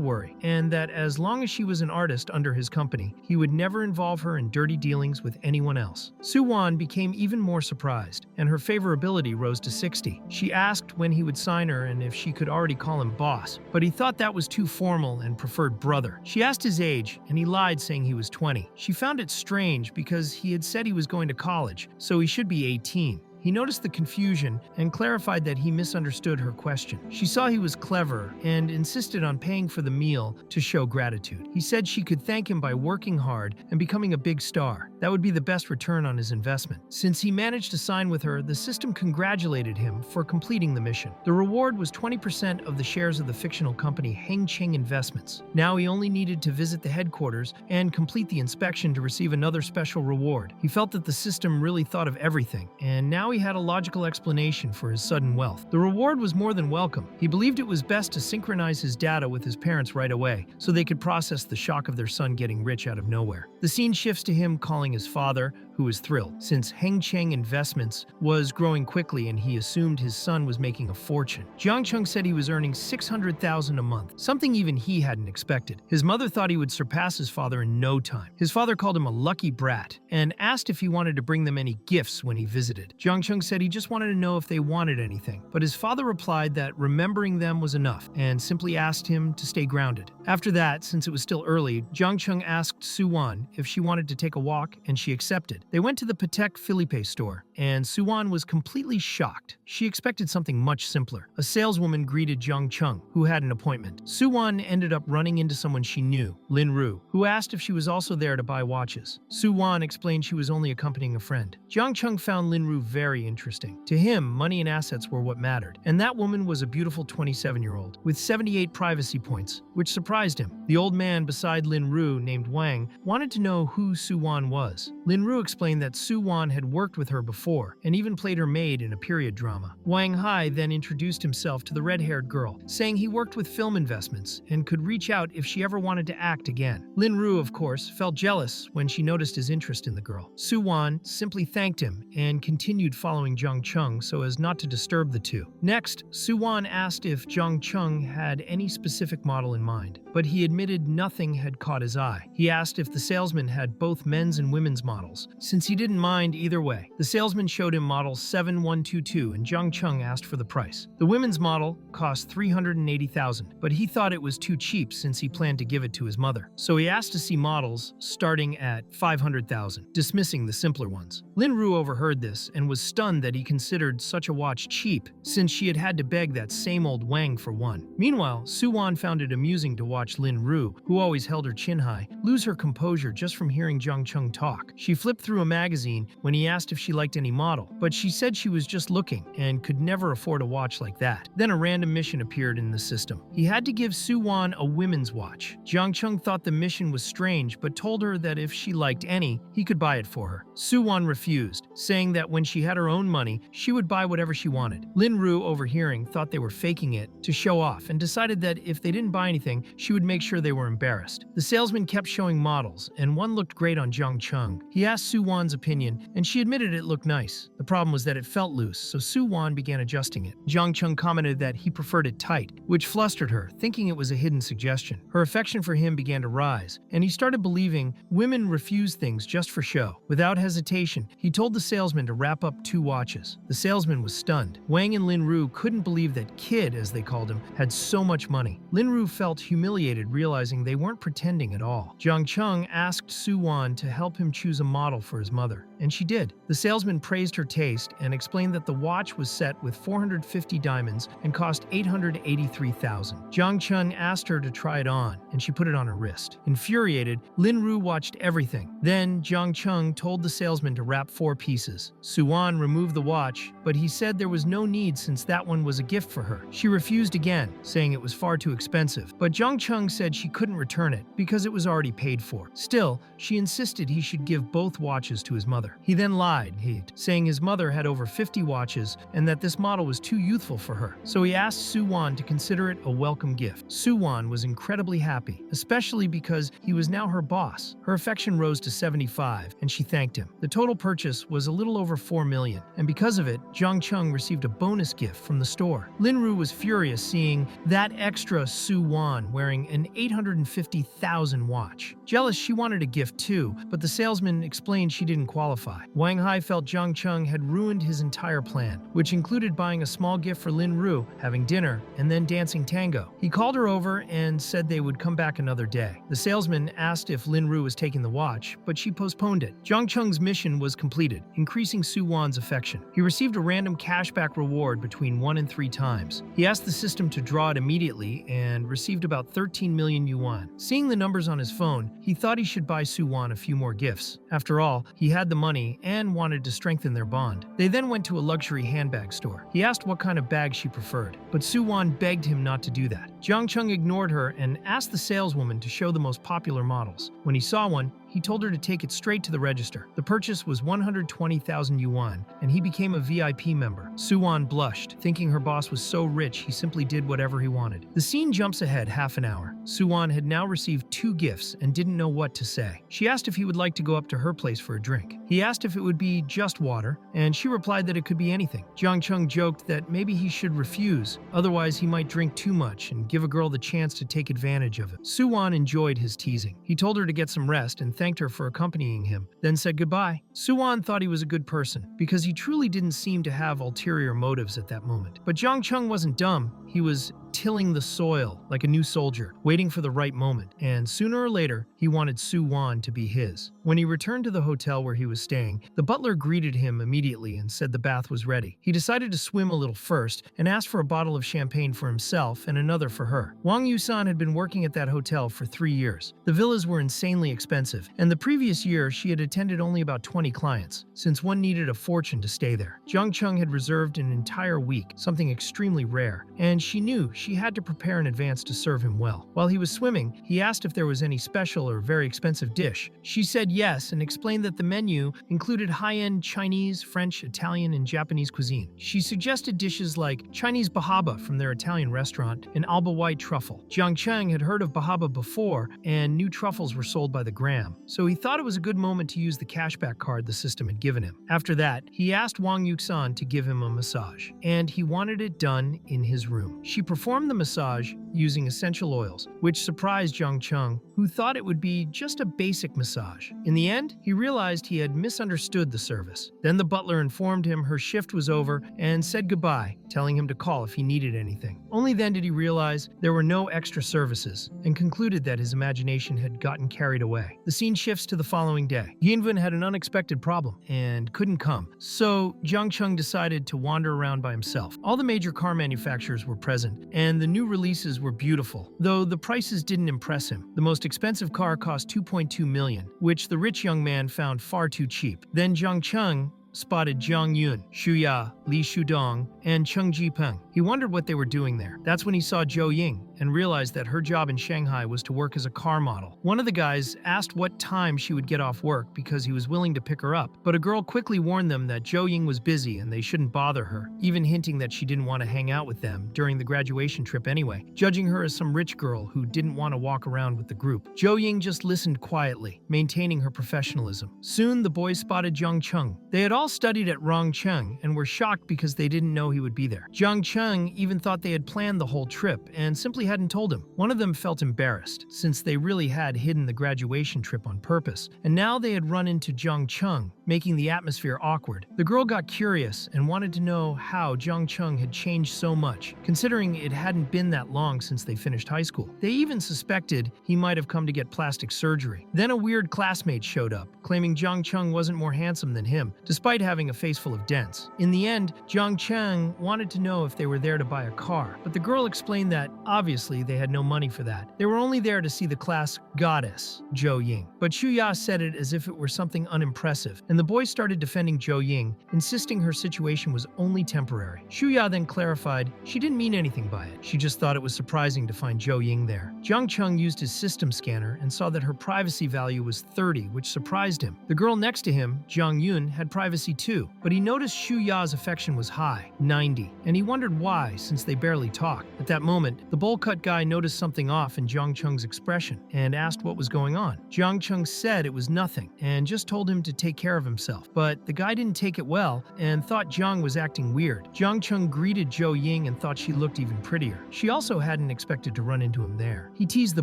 worry, and that as long as she was an artist under his company, he would never involve her in dirty dealings with anyone else. Soo-won became even more surprised, and her favorability rose to 60. She asked when he would sign her and if she could already call him boss, but he thought that was too formal and preferred brother. She asked his age, and he lied saying he was 20. She found it strange because he had said he was going to college, so he should be 18. He noticed the confusion and clarified that he misunderstood her question. She saw he was clever and insisted on paying for the meal to show gratitude. He said she could thank him by working hard and becoming a big star. That would be the best return on his investment. Since he managed to sign with her, the system congratulated him for completing the mission. The reward was 20% of the shares of the fictional company Hengcheng Investments. Now he only needed to visit the headquarters and complete the inspection to receive another special reward. He felt that the system really thought of everything, and now he had a logical explanation for his sudden wealth. The reward was more than welcome. He believed it was best to synchronize his data with his parents right away, so they could process the shock of their son getting rich out of nowhere. The scene shifts to him calling his father, who was thrilled, since Hengcheng Investments was growing quickly and he assumed his son was making a fortune. Jiang Chung said he was earning $600,000 a month, something even he hadn't expected. His mother thought he would surpass his father in no time. His father called him a lucky brat and asked if he wanted to bring them any gifts when he visited. Jiang Chung said he just wanted to know if they wanted anything, but his father replied that remembering them was enough and simply asked him to stay grounded. After that, since it was still early, Jiang Chung asked Soo-won if she wanted to take a walk, and she accepted. They went to the Patek Philippe store, and Soo-won was completely shocked. She expected something much simpler. A saleswoman greeted Jiang Chung, who had an appointment. Soo-won ended up running into someone she knew, Lin Ru, who asked if she was also there to buy watches. Soo-won explained she was only accompanying a friend. Jiang Chung found Lin Ru very interesting. To him, money and assets were what mattered, and that woman was a beautiful 27-year-old with 78 privacy points, which surprised him. The old man beside Lin Ru, named Wang, wanted to know who Soo-won was. Lin Ru explained that Soo-won had worked with her before and even played her maid in a period drama. Wang Hai then introduced himself to the red-haired girl, saying he worked with film investments and could reach out if she ever wanted to act again. Lin Ru, of course, felt jealous when she noticed his interest in the girl. Soo-won simply thanked him and continued following Jiang Chung so as not to disturb the two. Next, Soo-won asked if Jiang Chung had any specific model in mind, but he admitted nothing had caught his eye. He asked if the salesman had both men's and women's models, since he didn't mind either way. The salesman showed him model 7122 and Jiang Chung asked for the price. The women's model cost $380,000, but he thought it was too cheap since he planned to give it to his mother. So he asked to see models starting at $500,000, dismissing the simpler ones. Lin Ru overheard this and was stunned that he considered such a watch cheap, since she had had to beg that same old Wang for one. Meanwhile, Soo-won found it amusing to watch Lin Ru, who always held her chin high, lose her composure just from hearing Jiang Chung talk. She flipped through a magazine when he asked if she liked any model, but she said she was just looking and could never afford a watch like that. Then a random mission appeared in the system. He had to give Soo-won a women's watch. Jiang Chung thought the mission was strange, but told her that if she liked any, he could buy it for her. Soo-won refused, saying that when she had her own money, she would buy whatever she wanted. Lin Ru, overhearing, thought they were faking it to show off and decided that if they didn't buy anything, she would make sure they were embarrassed. The salesman kept showing models, and one looked great on Jiang Chung. He asked Soo-won's opinion, and she admitted it looked nice. The problem was that it felt loose, so Soo-won began adjusting it. Jiang Chung commented that he preferred it tight, which flustered her, thinking it was a hidden suggestion. Her affection for him began to rise, and he started believing women refuse things just for show. Without hesitation, he told the salesman to wrap up 2 watches. The salesman was stunned. Wang and Lin Ru couldn't believe that Kid, as they called him, had so much money. Lin Ru felt humiliated, realizing they weren't pretending at all. Jiang Chung asked Soo-won to help him choose a model for his mother, and she did. The salesman praised her taste and explained that the watch was set with 450 diamonds and cost $883,000. Jiang Chung asked her to try it on, and she put it on her wrist. Infuriated, Lin Ru watched everything. Then Jiang Chung told the salesman to wrap 4 pieces. Soo-won removed the watch, but he said there was no need since that one was a gift for her. She refused again, saying it was far too expensive, but Jiang Chung said she couldn't return it because it was already paid for. Still, she insisted he should give both watches to his mother. mother. He then lied, saying his mother had over 50 watches and that this model was too youthful for her. So he asked Soo-won to consider it a welcome gift. Soo-won was incredibly happy, especially because he was now her boss. Her affection rose to 75, and she thanked him. The total purchase was a little over 4 million, and because of it, Jong Chung received a bonus gift from the store. Lin-ru was furious seeing that extra Soo-won wearing an 850,000 watch. Jealous, she wanted a gift too, but the salesman explained she didn't qualify. Wang Hai felt Jong Chung had ruined his entire plan, which included buying a small gift for Lin-ru, having dinner, and then dancing tango. He called her over and said they would come back another day. The salesman asked if Lin-ru was taking the watch, but she postponed it. Jong Chung's mission was completed, increasing Soo-won's affection. He received a random cashback reward between 1 and 3 times. He asked the system to draw it immediately and received about 13 million yuan. Seeing the numbers on his phone, he thought he should buy Soo-won a few more gifts. After all, he had the money and wanted to strengthen their bond. They then went to a luxury handbag store. He asked what kind of bag she preferred, but Soo-won begged him not to do that. Jong Chung ignored her and asked the saleswoman to show the most popular models. When he saw one, he told her to take it straight to the register. The purchase was 120,000 yuan, and he became a VIP member. Soo-won blushed, thinking her boss was so rich he simply did whatever he wanted. The scene jumps ahead half an hour. Soo-won had now received 2 gifts and didn't know what to say. She asked if he would like to go up to her place for a drink. He asked if it would be just water, and she replied that it could be anything. Jong Chung joked that maybe he should refuse, otherwise he might drink too much and give a girl the chance to take advantage of it. Soo-won enjoyed his teasing. He told her to get some rest and thanked her for accompanying him, then said goodbye. Soo-won thought he was a good person, because he truly didn't seem to have ulterior motives at that moment. But Jong Chung wasn't dumb. He was tilling the soil like a new soldier, waiting for the right moment, and sooner or later, he wanted Soo-won to be his. When he returned to the hotel where he was staying, the butler greeted him immediately and said the bath was ready. He decided to swim a little first and asked for a bottle of champagne for himself and another for her. Wang Yu-san had been working at that hotel for 3 years. The villas were insanely expensive, and the previous year she had attended only about 20 clients, since one needed a fortune to stay there. Jong Chung had reserved an entire week, something extremely rare, and she knew she had to prepare in advance to serve him well. While he was swimming, he asked if there was any special or very expensive dish. She said yes and explained that the menu included high-end Chinese, French, Italian, and Japanese cuisine. She suggested dishes like Chinese bahaba from their Italian restaurant and alba white truffle. Jiang Cheng had heard of bahaba before, and new truffles were sold by the gram, so he thought it was a good moment to use the cashback card the system had given him. After that, he asked Wang Yuxan to give him a massage, and he wanted it done in his room. She performed the massage using essential oils, which surprised Jong Chung, who thought it would be just a basic massage. In the end, he realized he had misunderstood the service. Then the butler informed him her shift was over and said goodbye, telling him to call if he needed anything. Only then did he realize there were no extra services and concluded that his imagination had gotten carried away. The scene shifts to the following day. Yinvin had an unexpected problem and couldn't come, so Jong Chung decided to wander around by himself. All the major car manufacturers were present, and the new releases were beautiful, though the prices didn't impress him. The most expensive car cost 2.2 million, which the rich young man found far too cheap. Then Jong Chung spotted Jiang Yun, Xu Ya, Li Shudong, and Cheng Jipeng. He wondered what they were doing there. That's when he saw Zhou Ying and realized that her job in Shanghai was to work as a car model. One of the guys asked what time she would get off work because he was willing to pick her up, but a girl quickly warned them that Zhou Ying was busy and they shouldn't bother her, even hinting that she didn't want to hang out with them during the graduation trip anyway, judging her as some rich girl who didn't want to walk around with the group. Zhou Ying just listened quietly, maintaining her professionalism. Soon, the boys spotted Jiang Cheng. They had all studied at Rongcheng and were shocked because they didn't know he would be there. Jiang Cheng even thought they had planned the whole trip and simply hadn't told him. One of them felt embarrassed, since they really had hidden the graduation trip on purpose, and now they had run into Jiang Cheng, making the atmosphere awkward. The girl got curious and wanted to know how Jiang Cheng had changed so much, considering it hadn't been that long since they finished high school. They even suspected he might have come to get plastic surgery. Then a weird classmate showed up, claiming Jiang Cheng wasn't more handsome than him, despite despite having a face full of dents. In the end, Jiang Cheng wanted to know if they were there to buy a car, but the girl explained that obviously they had no money for that. They were only there to see the class goddess, Zhou Ying. But Xu Ya said it as if it were something unimpressive, and the boys started defending Zhou Ying, insisting her situation was only temporary. Xu Ya then clarified she didn't mean anything by it. She just thought it was surprising to find Zhou Ying there. Jiang Cheng used his system scanner and saw that her privacy value was 30, which surprised him. The girl next to him, Jiang Yun, had privacy too, but he noticed Xu Ya's affection was high, 90, and he wondered why, since they barely talked. At that moment, the bowl-cut guy noticed something off in Jiang Cheng's expression and asked what was going on. Jiang Cheng said it was nothing and just told him to take care of himself, but the guy didn't take it well and thought Jiang was acting weird. Jiang Cheng greeted Zhou Ying and thought she looked even prettier. She also hadn't expected to run into him there. He teased the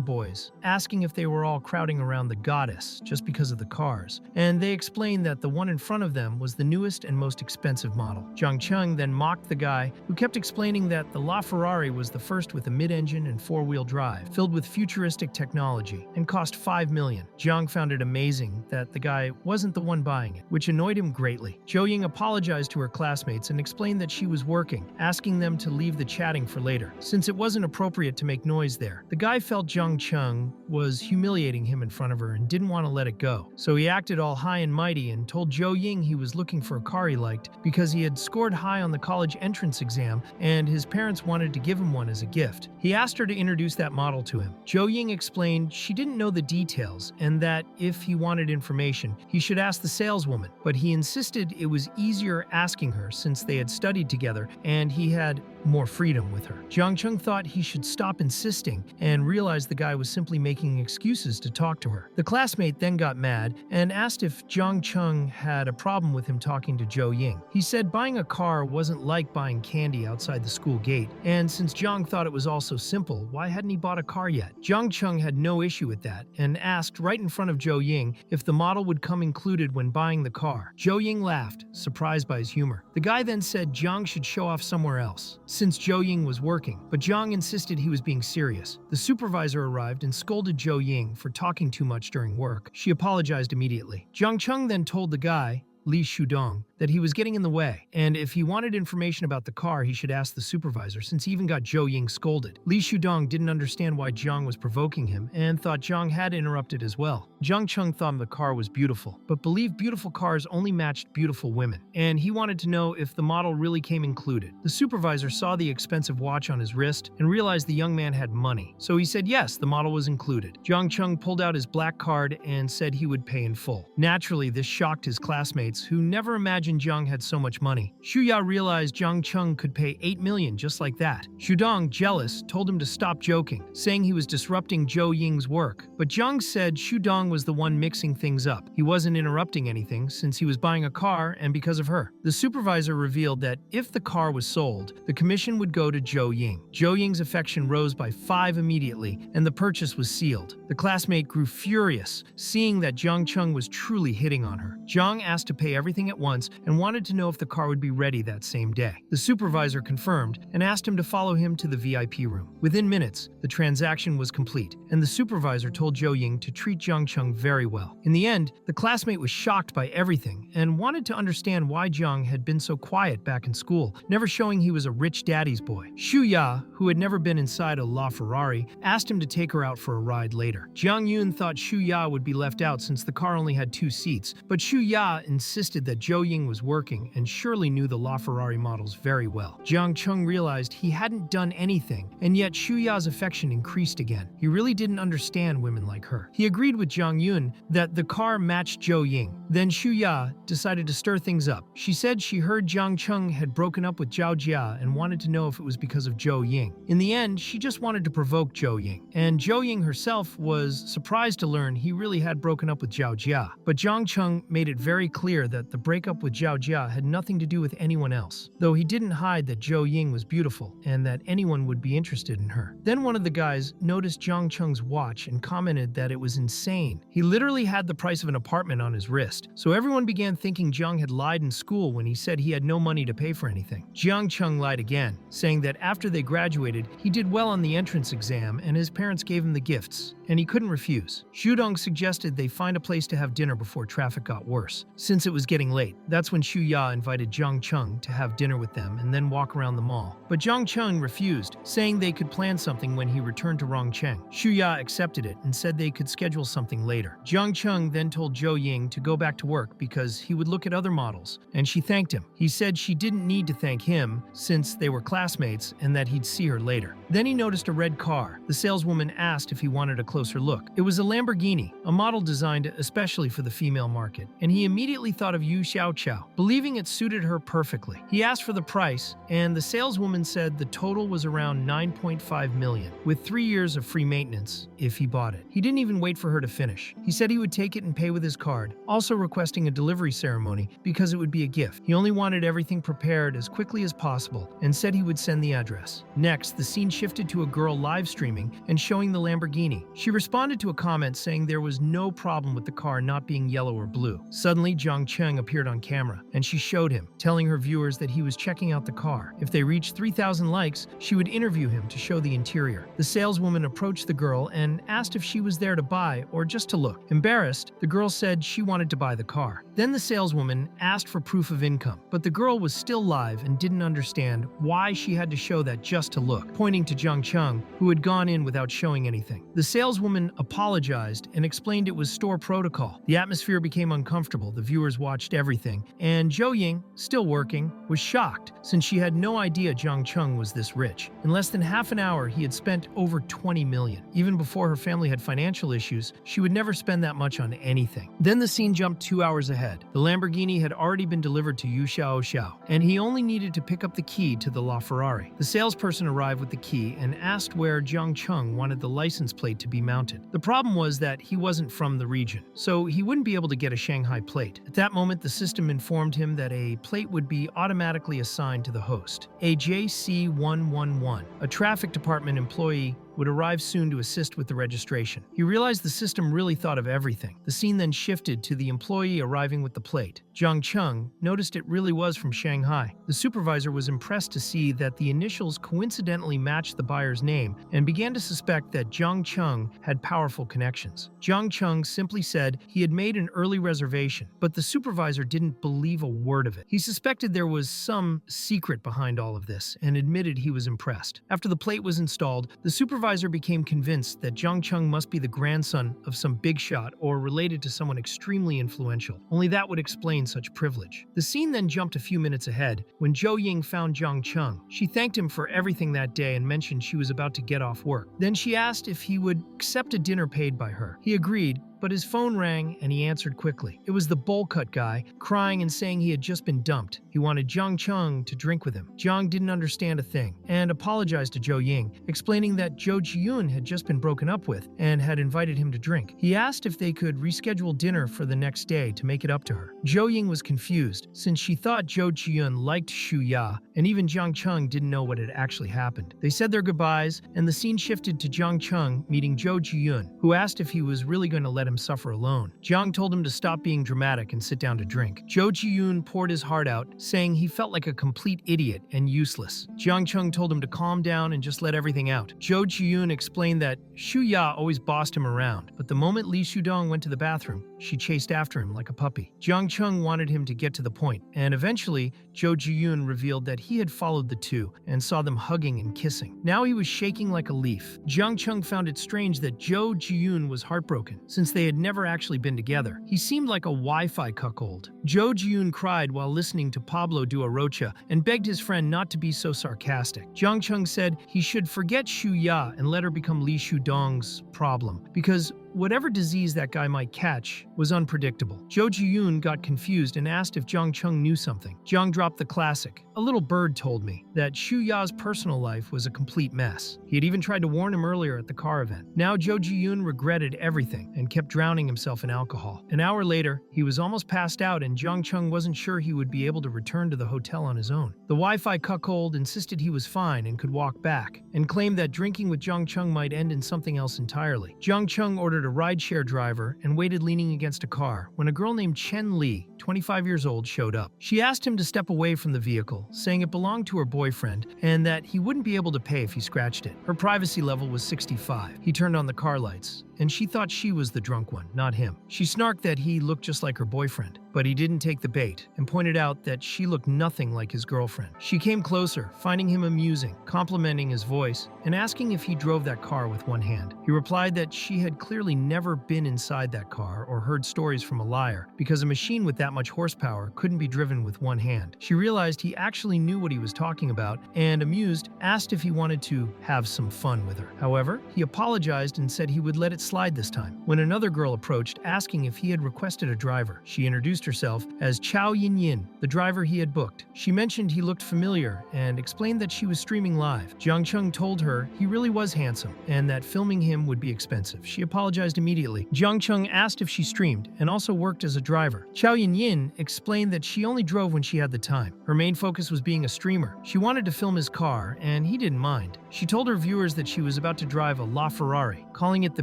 boys, asking if they were all crowding around the goddess just because of the cars, and they explained that the one in front of them was the newest and most expensive model. Jiang Cheng then mocked the guy, who kept explaining that the LaFerrari was the first with a mid-engine and four-wheel drive, filled with futuristic technology, and cost $5 million. Jiang found it amazing that the guy wasn't the one buying it, which annoyed him greatly. Zhou Ying apologized to her classmates and explained that she was working, asking them to leave the chatting for later, since it wasn't appropriate to make noise there. The guy felt Jiang Cheng was humiliating him in front of her and didn't want to let it go, so he acted all high and mighty and told Zhou Ying he was looking for a car he liked because he had scored high on the college entrance exam and his parents wanted to give him one as a gift. He asked her to introduce that model to him. Zhou Ying explained she didn't know the details and that if he wanted information, he should ask the saleswoman, but he insisted it was easier asking her since they had studied together and he had more freedom with her. Jiang Cheng thought he should stop insisting and realized the guy was simply making excuses to talk to her. The classmate then got mad and asked if Jiang Cheng had a problem with him talking to Zhou Ying. He said buying a car wasn't like buying candy outside the school gate, and since Jiang thought it was all so simple, why hadn't he bought a car yet? Jiang Cheng had no issue with that and asked right in front of Zhou Ying if the model would come included when buying the car. Zhou Ying laughed, surprised by his humor. The guy then said Jiang should show off somewhere else, since Zhou Ying was working, but Jiang insisted he was being serious. The supervisor arrived and scolded Zhou Ying for talking too much during work. She apologized immediately. Jiang Cheng then told the guy, Li Shudong, that he was getting in the way, and if he wanted information about the car, he should ask the supervisor, since he even got Zhou Ying scolded. Li Shudong didn't understand why Jiang was provoking him and thought Jiang had interrupted as well. Jiang Cheng thought the car was beautiful, but believed beautiful cars only matched beautiful women, and he wanted to know if the model really came included. The supervisor saw the expensive watch on his wrist and realized the young man had money, so he said yes, the model was included. Jiang Cheng pulled out his black card and said he would pay in full. Naturally, this shocked his classmates, who never imagined Jiang had so much money. Xu Ya realized Jiang Cheng could pay $8 million just like that. Shudong, jealous, told him to stop joking, saying he was disrupting Zhou Ying's work. But Jiang said Shudong was the one mixing things up. He wasn't interrupting anything since he was buying a car and because of her. The supervisor revealed that if the car was sold, the commission would go to Zhou Ying. Zhou Ying's affection rose by 5 immediately and the purchase was sealed. The classmate grew furious, seeing that Jiang Cheng was truly hitting on her. Jiang asked to pay everything at once and wanted to know if the car would be ready that same day. The supervisor confirmed and asked him to follow him to the VIP room. Within minutes, the transaction was complete, and the supervisor told Zhou Ying to treat Jiang Cheng very well. In the end, the classmate was shocked by everything and wanted to understand why Jiang had been so quiet back in school, never showing he was a rich daddy's boy. Xu Ya, who had never been inside a LaFerrari, asked him to take her out for a ride later. Jiang Yun thought Xu Ya would be left out since the car only had 2 seats, but Xu Ya insisted that Zhou Ying was working and surely knew the LaFerrari models very well. Jiang Cheng realized he hadn't done anything, and yet Xu Ya's affection increased again. He really didn't understand women like her. He agreed with Jiang Yun that the car matched Zhou Ying. Then Xu Ya decided to stir things up. She said she heard Jiang Cheng had broken up with Zhao Jia and wanted to know if it was because of Zhou Ying. In the end, she just wanted to provoke Zhou Ying, and Zhou Ying herself was surprised to learn he really had broken up with Zhao Jia. But Jiang Cheng made it very clear that the breakup with Zhao Jia had nothing to do with anyone else, though he didn't hide that Zhou Ying was beautiful and that anyone would be interested in her. Then one of the guys noticed Jiang Cheng's watch and commented that it was insane. He literally had the price of an apartment on his wrist, so everyone began thinking Jiang had lied in school when he said he had no money to pay for anything. Jiang Cheng lied again, saying that after they graduated, he did well on the entrance exam and his parents gave him the gifts, and he couldn't refuse. Shudong suggested they find a place to have dinner before traffic got worse, since it was getting late. That's That's when Xu Ya invited Zhang Cheng to have dinner with them and then walk around the mall. But Zhang Cheng refused, saying they could plan something when he returned to Rongcheng. Xu Ya accepted it and said they could schedule something later. Zhang Cheng then told Zhou Ying to go back to work because he would look at other models, and she thanked him. He said she didn't need to thank him since they were classmates and that he'd see her later. Then he noticed a red car. The saleswoman asked if he wanted a closer look. It was a Lamborghini, a model designed especially for the female market, and he immediately thought of Yu Xiaoqiao, believing it suited her perfectly. He asked for the price, and the saleswoman said the total was around 9.5 million, with 3 years of free maintenance if he bought it. He didn't even wait for her to finish. He said he would take it and pay with his card, also requesting a delivery ceremony because it would be a gift. He only wanted everything prepared as quickly as possible and said he would send the address. Next, the scene shifted to a girl live streaming and showing the Lamborghini. She responded to a comment saying there was no problem with the car not being yellow or blue. Suddenly, Zhang Cheng appeared on camera, and she showed him, telling her viewers that he was checking out the car. If they reached 3,000 likes, she would interview him to show the interior. The saleswoman approached the girl and asked if she was there to buy or just to look. Embarrassed, the girl said she wanted to buy the car. Then the saleswoman asked for proof of income, but the girl was still live and didn't understand why she had to show that just to look, pointing to Zhang Cheng, who had gone in without showing anything. The saleswoman apologized and explained it was store protocol. The atmosphere became uncomfortable. The viewers watched everything, and Zhou Ying, still working, was shocked since she had no idea Zhang Cheng was this rich. In less than half an hour, he had spent over 20 million. Even before her family had financial issues, she would never spend that much on anything. Then the scene jumped 2 hours ahead. The Lamborghini had already been delivered to Yu Xiaoqiao, and he only needed to pick up the key to the LaFerrari. The salesperson arrived with the key and asked where Zhang Cheng wanted the license plate to be mounted. The problem was that he wasn't from the region, so he wouldn't be able to get a Shanghai plate. At that moment, the system informed him that a plate would be automatically assigned to the host. A JC111, a traffic department employee, would arrive soon to assist with the registration. He realized the system really thought of everything. The scene then shifted to the employee arriving with the plate. Zhang Cheng noticed it really was from Shanghai. The supervisor was impressed to see that the initials coincidentally matched the buyer's name and began to suspect that Zhang Cheng had powerful connections. Zhang Cheng simply said he had made an early reservation, but the supervisor didn't believe a word of it. He suspected there was some secret behind all of this and admitted he was impressed. After the plate was installed, the supervisor became convinced that Zhang Cheng must be the grandson of some big shot or related to someone extremely influential. Only that would explain such privilege. The scene then jumped a few minutes ahead when Zhou Ying found Zhang Cheng. She thanked him for everything that day and mentioned she was about to get off work. Then she asked if he would accept a dinner paid by her. He agreed, but his phone rang and he answered quickly. It was the bowl cut guy, crying and saying he had just been dumped. He wanted Zhang Cheng to drink with him. Zhang didn't understand a thing and apologized to Zhou Ying, explaining that Zhou Jiyun had just been broken up with and had invited him to drink. He asked if they could reschedule dinner for the next day to make it up to her. Zhou Ying was confused since she thought Zhou Jiyun liked Xu Ya, and even Zhang Cheng didn't know what had actually happened. They said their goodbyes, and the scene shifted to Zhang Cheng meeting Zhou Jiyun, who asked if he was really going to let him suffer alone. Zhang told him to stop being dramatic and sit down to drink. Zhou Jiyun poured his heart out, saying he felt like a complete idiot and useless. Zhang Cheng told him to calm down and just let everything out. Zhou Jiyun explained that Xu Ya always bossed him around, but the moment Li Shudong went to the bathroom, she chased after him like a puppy. Zhang Cheng wanted him to get to the point, and eventually, Zhou Jiyun revealed that he had followed the two and saw them hugging and kissing. Now he was shaking like a leaf. Zhang Cheng found it strange that Zhou Jiyun was heartbroken, since they had never actually been together. He seemed like a Wi-Fi cuckold. Zhou Jiyun cried while listening to Pablo do a rocha and begged his friend not to be so sarcastic. Zhang Cheng said he should forget Xu Ya and let her become Li Shudong's problem, because whatever disease that guy might catch was unpredictable. Zhou Jiyun got confused and asked if Zhang Cheng knew something. Zhang dropped the classic. A little bird told me that Xu Ya's personal life was a complete mess. He had even tried to warn him earlier at the car event. Now Zhou Jiyun regretted everything and kept drowning himself in alcohol. An hour later, he was almost passed out and Zhang Cheng wasn't sure he would be able to return to the hotel on his own. The Wi-Fi cuckold insisted he was fine and could walk back, and claimed that drinking with Zhang Cheng might end in something else entirely. Zhang Cheng ordered a rideshare driver and waited leaning against a car when a girl named Chen Li, 25 years old, showed up. She asked him to step away from the vehicle, saying it belonged to her boyfriend and that he wouldn't be able to pay if he scratched it. Her privacy level was 65. He turned on the car lights. and she thought she was the drunk one, not him. She snarked that he looked just like her boyfriend, but he didn't take the bait and pointed out that she looked nothing like his girlfriend. She came closer, finding him amusing, complimenting his voice, and asking if he drove that car with one hand. He replied that she had clearly never been inside that car or heard stories from a liar, because a machine with that much horsepower couldn't be driven with one hand. She realized he actually knew what he was talking about and, amused, asked if he wanted to have some fun with her. However, he apologized and said he would let it slide this time. When another girl approached, asking if he had requested a driver, she introduced herself as Chao Yin, the driver he had booked. She mentioned he looked familiar and explained that she was streaming live. Jiang Cheng told her he really was handsome and that filming him would be expensive. She apologized immediately. Jiang Cheng asked if she streamed and also worked as a driver. Chao Yin explained that she only drove when she had the time. Her main focus was being a streamer. She wanted to film his car, and he didn't mind. She told her viewers that she was about to drive a LaFerrari, calling it the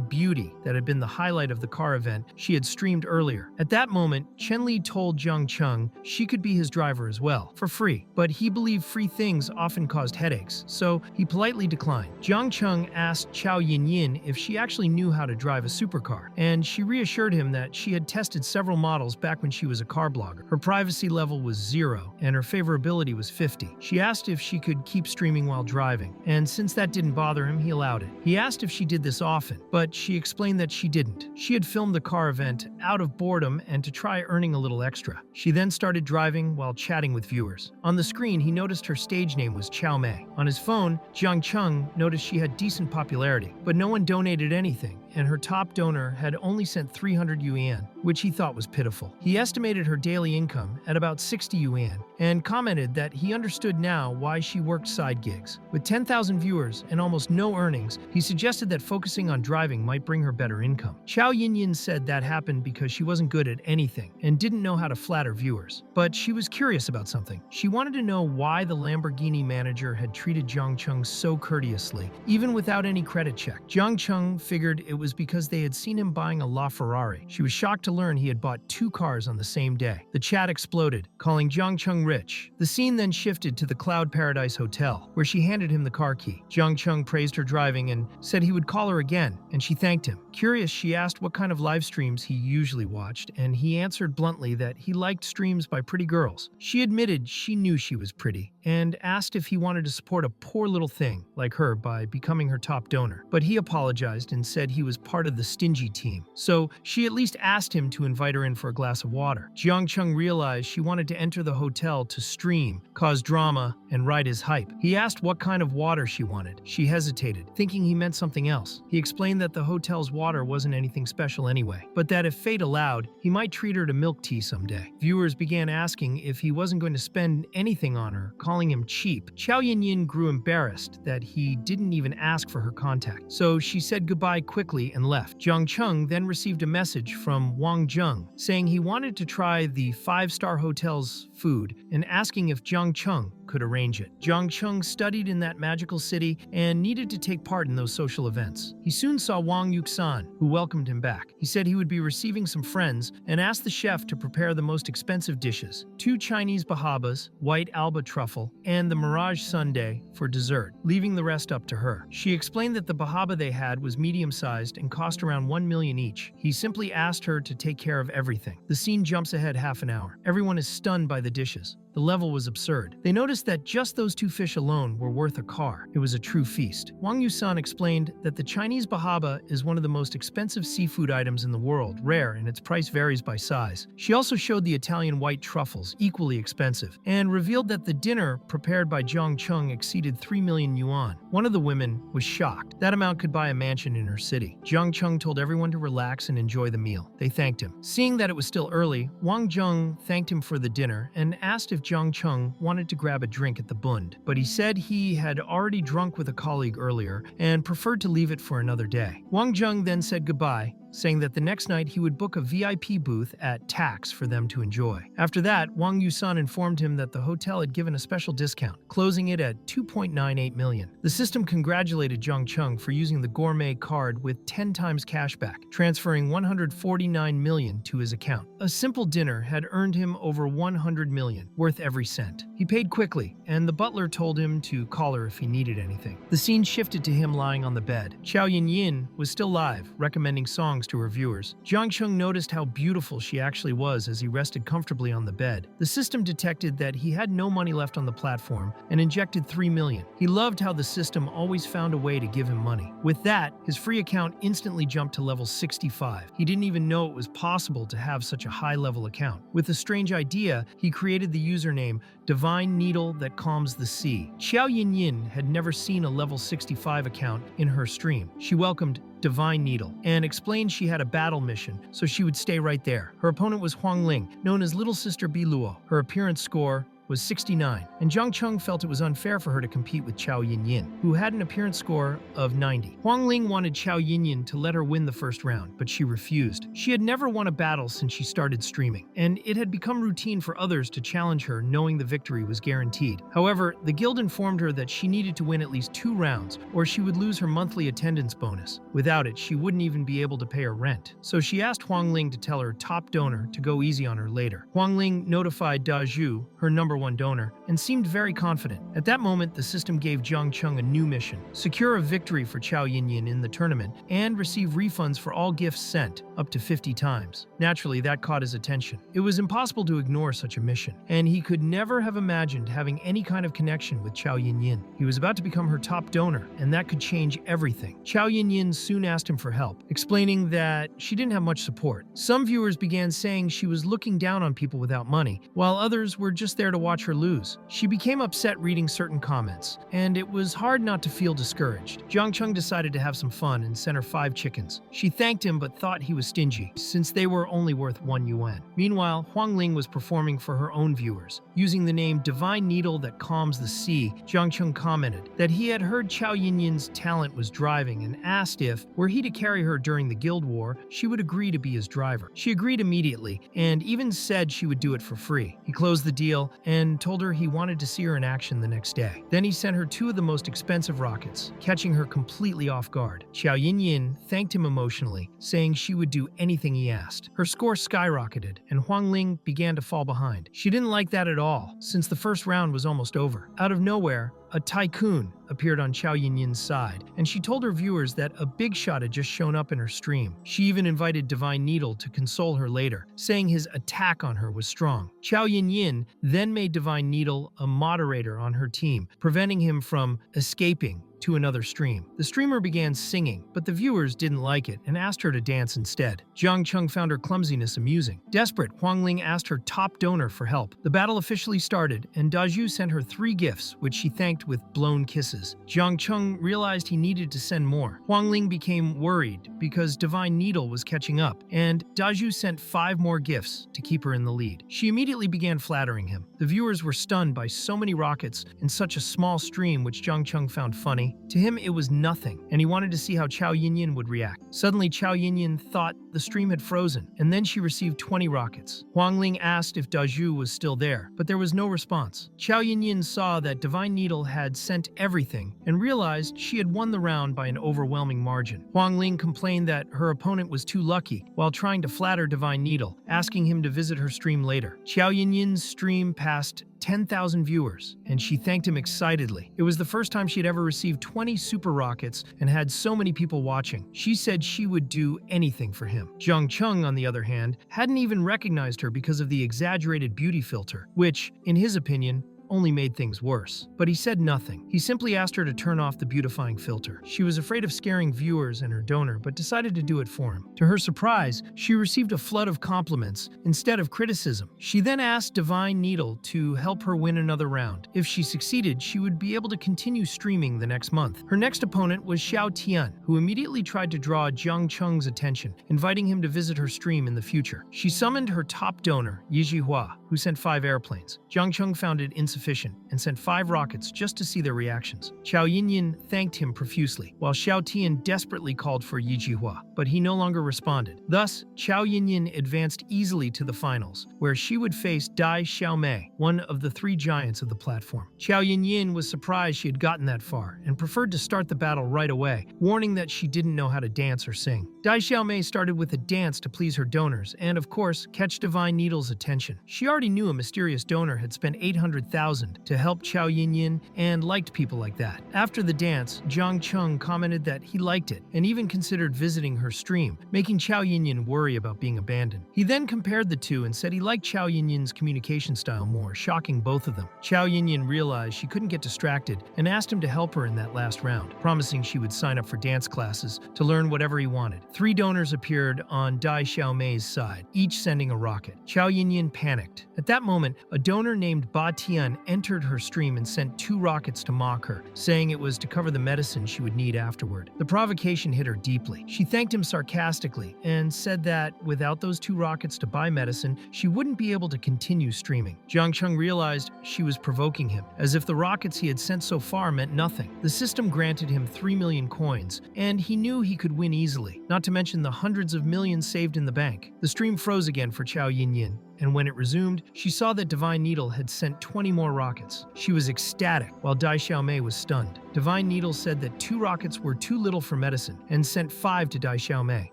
beauty that had been the highlight of the car event she had streamed earlier. At that moment, Chen Li told Jiang Cheng she could be his driver as well, for free, but he believed free things often caused headaches, so he politely declined. Jiang Cheng asked Chao Yin if she actually knew how to drive a supercar, and she reassured him that she had tested several models back when she was a car blogger. Her privacy level was 0, and her favorability was 50. She asked if she could keep streaming while driving, and since that didn't bother him, he allowed it. He asked if she did this often, but she explained that she didn't. She had filmed the car event out of boredom and to try earning a little extra. She then started driving while chatting with viewers. On the screen, he noticed her stage name was Chao Mei. On his phone, Jiang Cheng noticed she had decent popularity, but no one donated anything, and her top donor had only sent 300 yuan, which he thought was pitiful. He estimated her daily income at about 60 yuan and commented that he understood now why she worked side gigs. With 10,000 viewers and almost no earnings, he suggested that focusing on driving might bring her better income. Chao Yin said that happened because she wasn't good at anything and didn't know how to flatter viewers. But she was curious about something. She wanted to know why the Lamborghini manager had treated Jiang Cheng so courteously, even without any credit check. Jiang Cheng figured it was because they had seen him buying a LaFerrari. She was shocked to learn he had bought 2 cars on the same day. The chat exploded, calling Jiang Cheng rich. The scene then shifted to the Cloud Paradise Hotel, where she handed him the car key. Jiang Cheng praised her driving and said he would call her again, and she thanked him. Curious, she asked what kind of live streams he usually watched, and he answered bluntly that he liked streams by pretty girls. She admitted she knew she was pretty, and asked if he wanted to support a poor little thing like her by becoming her top donor. But he apologized and said he was part of the stingy team, so she at least asked him to invite her in for a glass of water. Jiang Cheng realized she wanted to enter the hotel to stream, cause drama, and ride his hype. He asked what kind of water she wanted. She hesitated, thinking he meant something else. He explained that the hotel's water wasn't anything special anyway, but that if fate allowed, he might treat her to milk tea someday. Viewers began asking if he wasn't going to spend anything on her, calling him cheap. Chao Yin grew embarrassed that he didn't even ask for her contact, so she said goodbye quickly and left. Jiang Cheng then received a message from Wang Zheng saying he wanted to try the 5-star hotel's food and asking if Jiang Cheng could arrange it. Jiang Cheng studied in that magical city and needed to take part in those social events. He soon saw Wang Yuxan, who welcomed him back. He said he would be receiving some friends and asked the chef to prepare the most expensive dishes: 2 Chinese bahabas, white alba truffle, and the mirage sundae for dessert, leaving the rest up to her. She explained that the bahaba they had was medium-sized and cost around 1 million each. He simply asked her to take care of everything. The scene jumps ahead half an hour. Everyone is stunned by the dishes. The level was absurd. They noticed that just those 2 fish alone were worth a car. It was a true feast. Wang Yusan explained that the Chinese bahaba is one of the most expensive seafood items in the world, rare, and its price varies by size. She also showed the Italian white truffles, equally expensive, and revealed that the dinner prepared by Jiang Cheng exceeded 3 million yuan. One of the women was shocked. That amount could buy a mansion in her city. Jiang Cheng told everyone to relax and enjoy the meal. They thanked him. Seeing that it was still early, Wang Zheng thanked him for the dinner and asked if Jiang Cheng wanted to grab a drink at the Bund, but he said he had already drunk with a colleague earlier and preferred to leave it for another day. Wang Zheng then said goodbye saying that the next night he would book a VIP booth at Tax for them to enjoy. After that, Wang Yusan informed him that the hotel had given a special discount, closing it at 2.98 million. The system congratulated Zhang Cheng for using the gourmet card with 10 times cashback, transferring 149 million to his account. A simple dinner had earned him over 100 million, worth every cent. He paid quickly, and the butler told him to call her if he needed anything. The scene shifted to him lying on the bed. Xiao Yinyin was still live, recommending songs to her viewers. Zhang Cheng noticed how beautiful she actually was as he rested comfortably on the bed. The system detected that he had no money left on the platform and injected 3 million. He loved how the system always found a way to give him money. With that, his free account instantly jumped to level 65. He didn't even know it was possible to have such a high-level account. With a strange idea, he created the username Divine Needle That Calms the Sea. Xiao Yinyin had never seen a level 65 account in her stream. She welcomed Divine Needle and explained she had a battle mission, so she would stay right there. Her opponent was Huang Ling, known as Little Sister Biluo. Her appearance score was 69, and Zhang Cheng felt it was unfair for her to compete with Xiao Yinyin, who had an appearance score of 90. Huang Ling wanted Xiao Yinyin to let her win the first round, but she refused. She had never won a battle since she started streaming, and it had become routine for others to challenge her knowing the victory was guaranteed. However, the guild informed her that she needed to win at least 2 rounds, or she would lose her monthly attendance bonus. Without it, she wouldn't even be able to pay her rent. So she asked Huang Ling to tell her top donor to go easy on her later. Huang Ling notified Da Zhu, her #1 donor, and seemed very confident. At that moment, the system gave Zhang Cheng a new mission: secure a victory for Xiao Yinyin in the tournament and receive refunds for all gifts sent, up to 50 times. Naturally, that caught his attention. It was impossible to ignore such a mission, and he could never have imagined having any kind of connection with Xiao Yinyin. He was about to become her top donor, and that could change everything. Xiao Yinyin soon asked him for help, explaining that she didn't have much support. Some viewers began saying she was looking down on people without money, while others were just there to watch her lose. She became upset reading certain comments, and it was hard not to feel discouraged. Zhang Cheng decided to have some fun and sent her 5 chickens. She thanked him but thought he was stingy, since they were only worth 1 yuan. Meanwhile, Huang Ling was performing for her own viewers. Using the name Divine Needle That Calms the Sea, Zhang Cheng commented that he had heard Xiao Yinyin's talent was driving and asked if, were he to carry her during the guild war, she would agree to be his driver. She agreed immediately, and even said she would do it for free. He closed the deal and told her he wanted to see her in action the next day. Then he sent her 2 of the most expensive rockets, catching her completely off guard. Xiao Yinyin thanked him emotionally, saying she would do anything he asked. Her score skyrocketed, and Huang Ling began to fall behind. She didn't like that at all, since the first round was almost over. Out of nowhere, a tycoon appeared on Xiao Yinyin's side, and she told her viewers that a big shot had just shown up in her stream. She even invited Divine Needle to console her later, saying his attack on her was strong. Xiao Yinyin then made Divine Needle a moderator on her team, preventing him from escaping to another stream. The streamer began singing, but the viewers didn't like it and asked her to dance instead. Zhang Cheng found her clumsiness amusing. Desperate, Huang Ling asked her top donor for help. The battle officially started, and Da Zhu sent her 3 gifts, which she thanked with blown kisses. Zhang Cheng realized he needed to send more. Huang Ling became worried because Divine Needle was catching up, and Da Zhu sent 5 more gifts to keep her in the lead. She immediately began flattering him. The viewers were stunned by so many rockets in such a small stream, which Zhang Cheng found funny. To him, it was nothing, and he wanted to see how Xiao Yinyin would react. Suddenly, Xiao Yinyin thought the stream had frozen, and then she received 20 rockets. Huang Ling asked if Da Zhu was still there, but there was no response. Xiao Yinyin saw that Divine Needle had sent everything and realized she had won the round by an overwhelming margin. Huang Ling complained that her opponent was too lucky while trying to flatter Divine Needle, asking him to visit her stream later. Xiao Yinyin's stream passed 10,000 viewers, and she thanked him excitedly. It was the first time she had ever received 20 super rockets and had so many people watching. She said she would do anything for him. Zhang Cheng, on the other hand, hadn't even recognized her because of the exaggerated beauty filter, which, in his opinion, only made things worse. But he said nothing. He simply asked her to turn off the beautifying filter. She was afraid of scaring viewers and her donor, but decided to do it for him. To her surprise, she received a flood of compliments instead of criticism. She then asked Divine Needle to help her win another round. If she succeeded, she would be able to continue streaming the next month. Her next opponent was Xiao Tian, who immediately tried to draw Zhang Cheng's attention, inviting him to visit her stream in the future. She summoned her top donor, Yizhi Hua, who sent 5 airplanes. Zhang Cheng found it insufficient sufficient and sent 5 rockets just to see their reactions. Xiao Yinyin thanked him profusely, while Xiao Tian desperately called for Yi Jihua, but he no longer responded. Thus, Xiao Yinyin advanced easily to the finals, where she would face Dai Xiaomei, one of the 3 giants of the platform. Xiao Yinyin was surprised she had gotten that far and preferred to start the battle right away, warning that she didn't know how to dance or sing. Dai Xiaomei started with a dance to please her donors and, of course, catch Divine Needle's attention. She already knew a mysterious donor had spent 800,000 to help Xiao Yinyin and liked people like that. After the dance, Zhang Cheng commented that he liked it and even considered visiting her stream, making Xiao Yinyin worry about being abandoned. He then compared the two and said he liked Xiao Yinyin's communication style more, shocking both of them. Xiao Yinyin realized she couldn't get distracted and asked him to help her in that last round, promising she would sign up for dance classes to learn whatever he wanted. 3 donors appeared on Dai Xiaomei's side, each sending a rocket. Xiao Yinyin panicked. At that moment, a donor named Ba Tian entered her stream and sent 2 rockets to mock her, saying it was to cover the medicine she would need afterward. The provocation hit her deeply. She thanked him sarcastically and said that without those 2 rockets to buy medicine, she wouldn't be able to continue streaming. Zhang Cheng realized she was provoking him, as if the rockets he had sent so far meant nothing. The system granted him 3 million coins, and he knew he could win easily, not to mention the hundreds of millions saved in the bank. The stream froze again for Xiao Yinyin, and when it resumed, she saw that Divine Needle had sent 20 more rockets. She was ecstatic, while Dai Xiaomei was stunned. Divine Needle said that 2 rockets were too little for medicine, and sent 5 to Dai Xiaomei,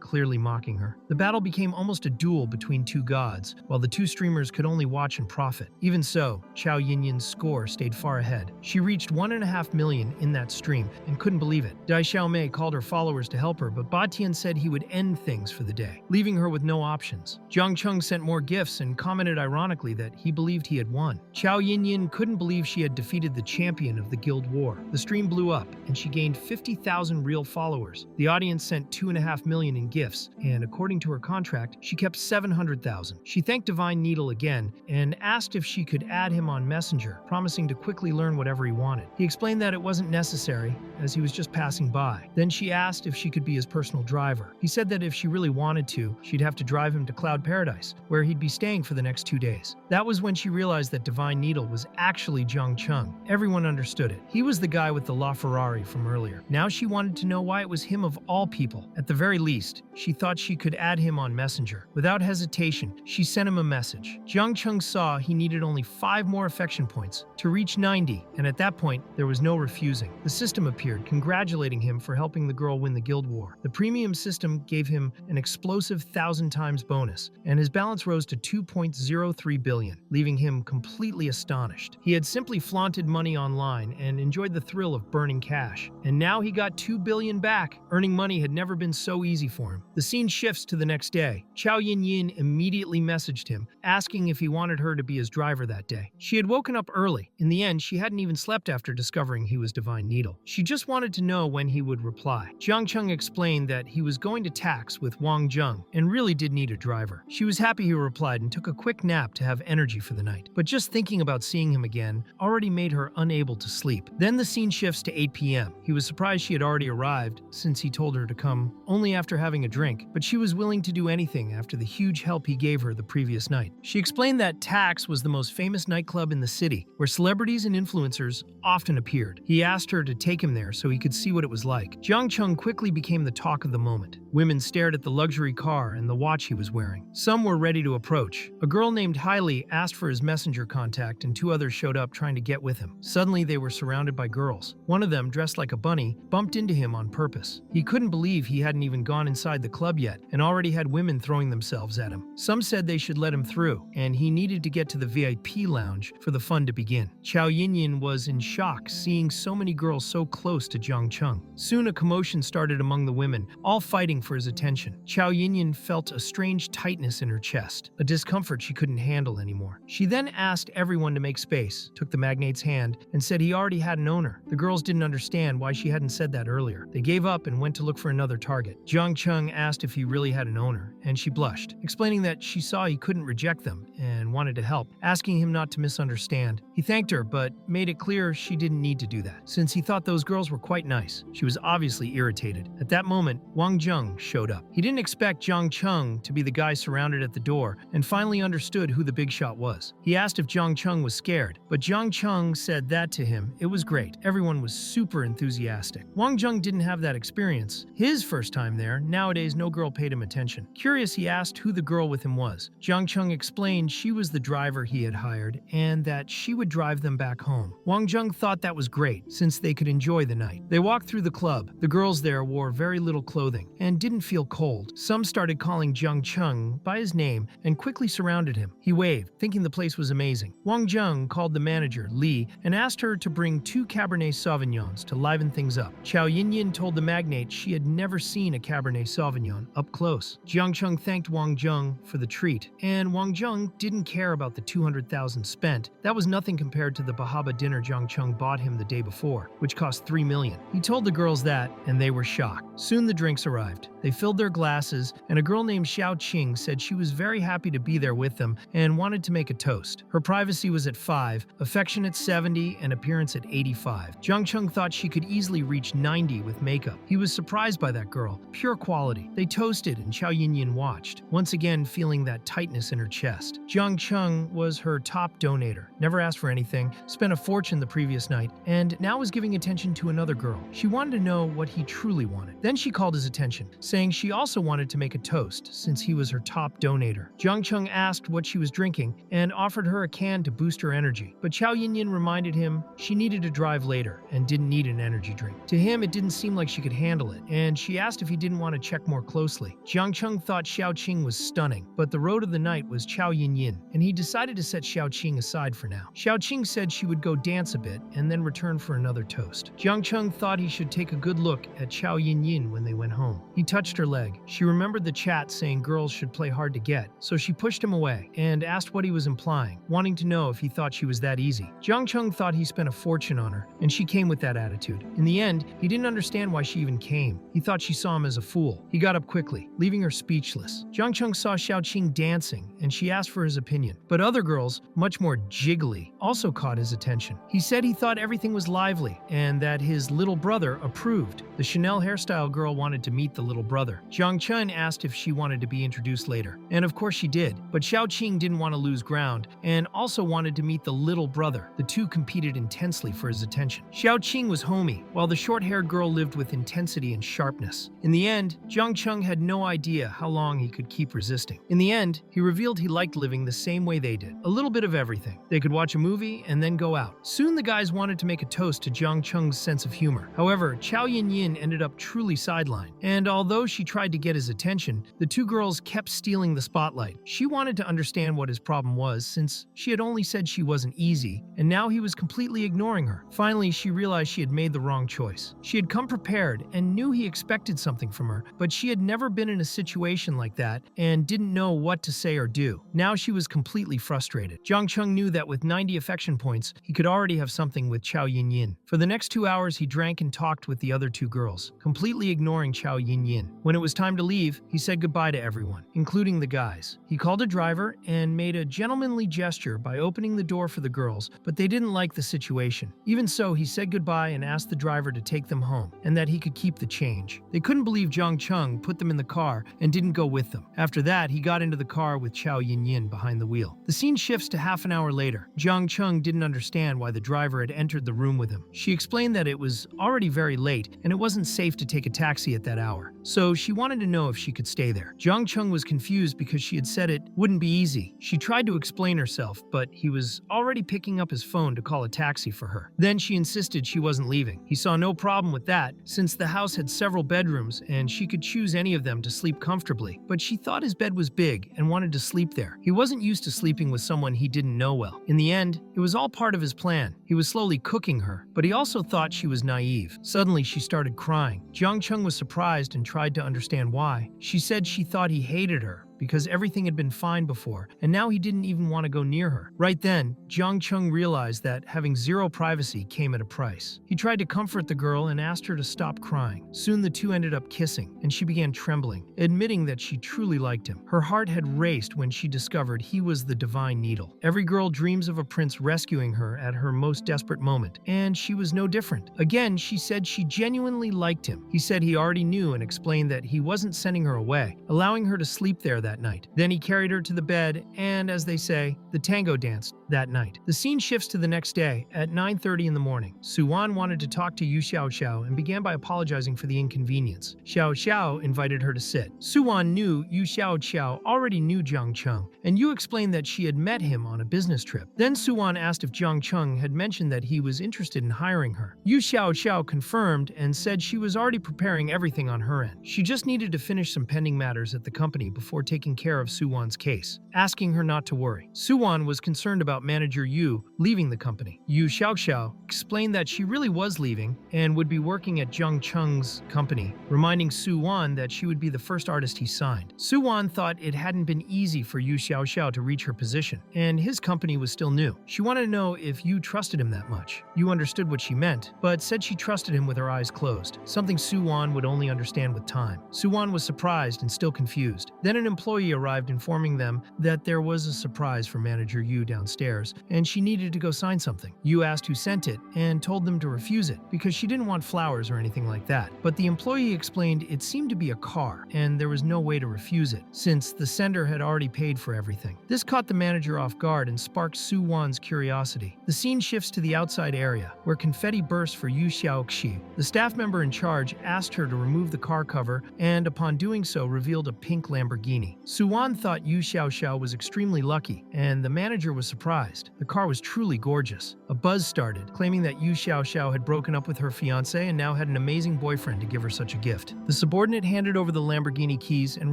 clearly mocking her. The battle became almost a duel between 2 gods, while the 2 streamers could only watch and profit. Even so, Xiao Yinyin's score stayed far ahead. She reached 1.5 million in that stream, and couldn't believe it. Dai Xiaomei called her followers to help her, but Ba Tian said he would end things for the day, leaving her with no options. Zhang Cheng sent more gifts and commented ironically that he believed he had won. Xiao Yinyin couldn't believe she had defeated the champion of the guild war. The stream blew up, and she gained 50,000 real followers. The audience sent 2.5 million in gifts, and according to her contract, she kept 700,000. She thanked Divine Needle again and asked if she could add him on Messenger, promising to quickly learn whatever he wanted. He explained that it wasn't necessary, as he was just passing by. Then she asked if she could be his personal driver. He said that if she really wanted to, she'd have to drive him to Cloud Paradise, where he'd be staying for the next 2 days. That was when she realized that Divine Needle was actually Zhang Cheng. Everyone understood it. He was the guy with the LaFerrari from earlier. Now she wanted to know why it was him of all people. At the very least, she thought she could add him on Messenger. Without hesitation, she sent him a message. Zhang Cheng saw he needed only 5 more affection points to reach 90, and at that point, there was no refusing. The system appeared, congratulating him for helping the girl win the guild war. The premium system gave him an explosive 1,000 times bonus, and his balance rose to 2.03 billion, leaving him completely astonished. He had simply flaunted money online and enjoyed the thrill of burning cash, and now he got 2 billion back. Earning money had never been so easy for him. The scene shifts to the next day. Xiao Yinyin immediately messaged him, asking if he wanted her to be his driver that day. She had woken up early. In the end, she hadn't even slept after discovering he was Divine Needle. She just wanted to know when he would reply. Zhang Cheng explained that he was going to tax with Wang Zheng and really did need a driver. She was happy he replied and took a quick nap to have energy for the night. But just thinking about seeing him again already made her unable to sleep. Then the scene shifts to 8 p.m. He was surprised she had already arrived, since he told her to come only after having a drink, but she was willing to do anything after the huge help he gave her the previous night. She explained that Tax was the most famous nightclub in the city, where celebrities and influencers often appeared. He asked her to take him there so he could see what it was like. Zhang Cheng quickly became the talk of the moment. Women stared at the luxury car and the watch he was wearing. Some were ready to approach. A girl named Hailey asked for his messenger contact, and 2 others showed up trying to get with him. Suddenly, they were surrounded by girls. One of them, dressed like a bunny, bumped into him on purpose. He couldn't believe he hadn't even gone inside the club yet and already had women throwing themselves at him. Some said they should let him through, and he needed to get to the VIP lounge for the fun to begin. Xiao Yinyin was in shock seeing so many girls so close to Zhang Cheng. Soon a commotion started among the women, all fighting for his attention. Xiao Yinyin felt a strange tightness in her chest, a discomfort she couldn't handle anymore. She then asked everyone to make space, took the magnate's hand, and said he already had an owner. The girls didn't understand why she hadn't said that earlier. They gave up and went to look for another target. Zhang Cheng asked if he really had an owner, and she blushed, explaining that she saw he couldn't reject them and and wanted to help, asking him not to misunderstand. He thanked her, but made it clear she didn't need to do that, since he thought those girls were quite nice. She was obviously irritated. At that moment, Wang Jung showed up. He didn't expect Zhang Cheng to be the guy surrounded at the door, and finally understood who the big shot was. He asked if Zhang Cheng was scared, but Zhang Cheng said that to him, it was great. Everyone was super enthusiastic. Wang Jung didn't have that experience. His first time there, nowadays no girl paid him attention. Curious, he asked who the girl with him was. Zhang Cheng explained she was the driver he had hired and that she would drive them back home. Wang Jung thought that was great, since they could enjoy the night. They walked through the club. The girls there wore very little clothing and didn't feel cold. Some started calling Zhang Cheng by his name and quickly surrounded him. He waved, thinking the place was amazing. Wang Jung called the manager, Li, and asked her to bring 2 Cabernet Sauvignons to liven things up. Chao Yinyin told the magnate she had never seen a Cabernet Sauvignon up close. Jiang Cheng thanked Wang Jung for the treat, and Wang Jung didn't care about the 200,000 spent. That was nothing compared to the Bahaba dinner Jiang Cheng bought him the day before, which cost 3 million. He told the girls that, and they were shocked. Soon the drinks arrived. They filled their glasses, and a girl named Xiao Qing said she was very happy to be there with them and wanted to make a toast. Her privacy was at 5, affection at 70, and appearance at 85. Jiang Cheng thought she could easily reach 90 with makeup. He was surprised by that girl. Pure quality. They toasted, and Chao Yinyin watched, once again feeling that tightness in her chest. Jiang Cheng was her top donator, never asked for anything, spent a fortune the previous night, and now was giving attention to another girl. She wanted to know what he truly wanted. Then she called his attention, saying she also wanted to make a toast, since he was her top donator. Jiang Cheng asked what she was drinking and offered her a can to boost her energy, but Chao Yinyin reminded him she needed to drive later and didn't need an energy drink. To him, it didn't seem like she could handle it, and she asked if he didn't want to check more closely. Jiang Cheng thought Xiao Qing was stunning, but the road of the night was Chao Yinyin, and he decided to set Xiao Qing aside for now. Xiao Qing said she would go dance a bit and then return for another toast. Jiang Cheng thought he should take a good look at Chao Yinyin when they went home. He touched her leg. She remembered the chat saying girls should play hard to get, so she pushed him away and asked what he was implying, wanting to know if he thought she was that easy. Jiang Cheng thought he spent a fortune on her, and she came with that attitude. In the end, he didn't understand why she even came. He thought she saw him as a fool. He got up quickly, leaving her speechless. Jiang Cheng saw Xiao Qing dancing, and she asked for his opinion. But other girls, much more jiggly, also caught his attention. He said he thought everything was lively, and that his little brother approved. The Chanel hairstyle girl wanted to meet the little brother. Jiang Cheng asked if she wanted to be introduced later, and of course she did. But Xiao Qing didn't want to lose ground, and also wanted to meet the little brother. The two competed intensely for his attention. Xiao Qing was homey, while the short-haired girl lived with intensity and sharpness. In the end, Jiang Cheng had no idea how long he could keep resisting. In the end, he revealed he liked living the same way they did. A little bit of everything. They could watch a movie and then go out. Soon the guys wanted to make a toast to Jiang Cheng's sense of humor. However, Chao Yinyin ended up truly sidelined, and although she tried to get his attention, the two girls kept stealing the spotlight. She wanted to understand what his problem was, since she had only said she wasn't easy, and now he was completely ignoring her. Finally, she realized she had made the wrong choice. She had come prepared and knew he expected something from her, but she had never been in a situation like that and didn't know what to say or do. Now she was completely frustrated. Jiang Cheng knew that with 90 affection points, he could already have something with Chao Yinyin. For the next 2 hours, he drank and talked with the other two girls, completely ignoring Chao Yinyin. When it was time to leave, he said goodbye to everyone, including the guys. He called a driver and made a gentlemanly gesture by opening the door for the girls, but they didn't like the situation. Even so, he said goodbye and asked the driver to take them home, and that he could keep the change. They couldn't believe Jiang Cheng put them in the car and didn't go with them. After that, he got into the car with Chao Yinyin behind the wheel. The scene shifts to half an hour later. Jiang Cheng didn't understand why the driver had entered the room with him. She explained that it was already very late and it wasn't safe to take a taxi at that hour, so she wanted to know if she could stay there. Jiang Cheng was confused because she had said it wouldn't be easy. She tried to explain herself, but he was already picking up his phone to call a taxi for her. Then she insisted she wasn't leaving. He saw no problem with that, since the house had several bedrooms and she could choose any of them to sleep comfortably, but she thought his bed was big and wanted to sleep there. He wasn't used to sleeping with someone he didn't know well. In the end, it was all part of his plan. He was slowly cooking her, but he also thought she was naive. Suddenly, she started crying. Jiang Cheng was surprised and tried to understand why. She said she thought he hated her, because everything had been fine before, and now he didn't even want to go near her. Right then, Jiang Chung realized that having zero privacy came at a price. He tried to comfort the girl and asked her to stop crying. Soon the two ended up kissing, and she began trembling, admitting that she truly liked him. Her heart had raced when she discovered he was the divine needle. Every girl dreams of a prince rescuing her at her most desperate moment, and she was no different. Again, she said she genuinely liked him. He said he already knew and explained that he wasn't sending her away, allowing her to sleep there that night. Then he carried her to the bed and, as they say, the tango danced that night. The scene shifts to the next day at 9:30 in the morning. Su-wan wanted to talk to Yu Xiao and began by apologizing for the inconvenience. Xiao invited her to sit. Su-wan knew Yu Xiao already knew Jiang Chung, and Yu explained that she had met him on a business trip. Then Su-wan asked if Jiang Chung had mentioned that he was interested in hiring her. Yu Xiao confirmed and said she was already preparing everything on her end. She just needed to finish some pending matters at the company before taking care of Su-wan's case, asking her not to worry. Su-wan was concerned about manager Yu leaving the company. Yu Xiao explained that she really was leaving and would be working at Jiang Chung's company, reminding Su-wan that she would be the first artist he signed. Su-wan thought it hadn't been easy for Yu Xiao to reach her position, and his company was still new. She wanted to know if Yu trusted him that much. Yu understood what she meant, but said she trusted him with her eyes closed, something Su-wan would only understand with time. Su-wan was surprised and still confused. Then an employee arrived informing them that there was a surprise for manager Yu downstairs, and she needed to go sign something. Yu asked who sent it and told them to refuse it because she didn't want flowers or anything like that. But the employee explained it seemed to be a car, and there was no way to refuse it, since the sender had already paid for everything. This caught the manager off guard and sparked Su-wan's curiosity. The scene shifts to the outside area, where confetti bursts for Yu Xiaoxi. The staff member in charge asked her to remove the car cover, and upon doing so revealed a pink Lamborghini. Su-wan thought Yu Xiao was extremely lucky, and the manager was surprised. The car was truly gorgeous. A buzz started, claiming that Yu Xiao had broken up with her fiancé and now had an amazing boyfriend to give her such a gift. The subordinate handed over the Lamborghini keys and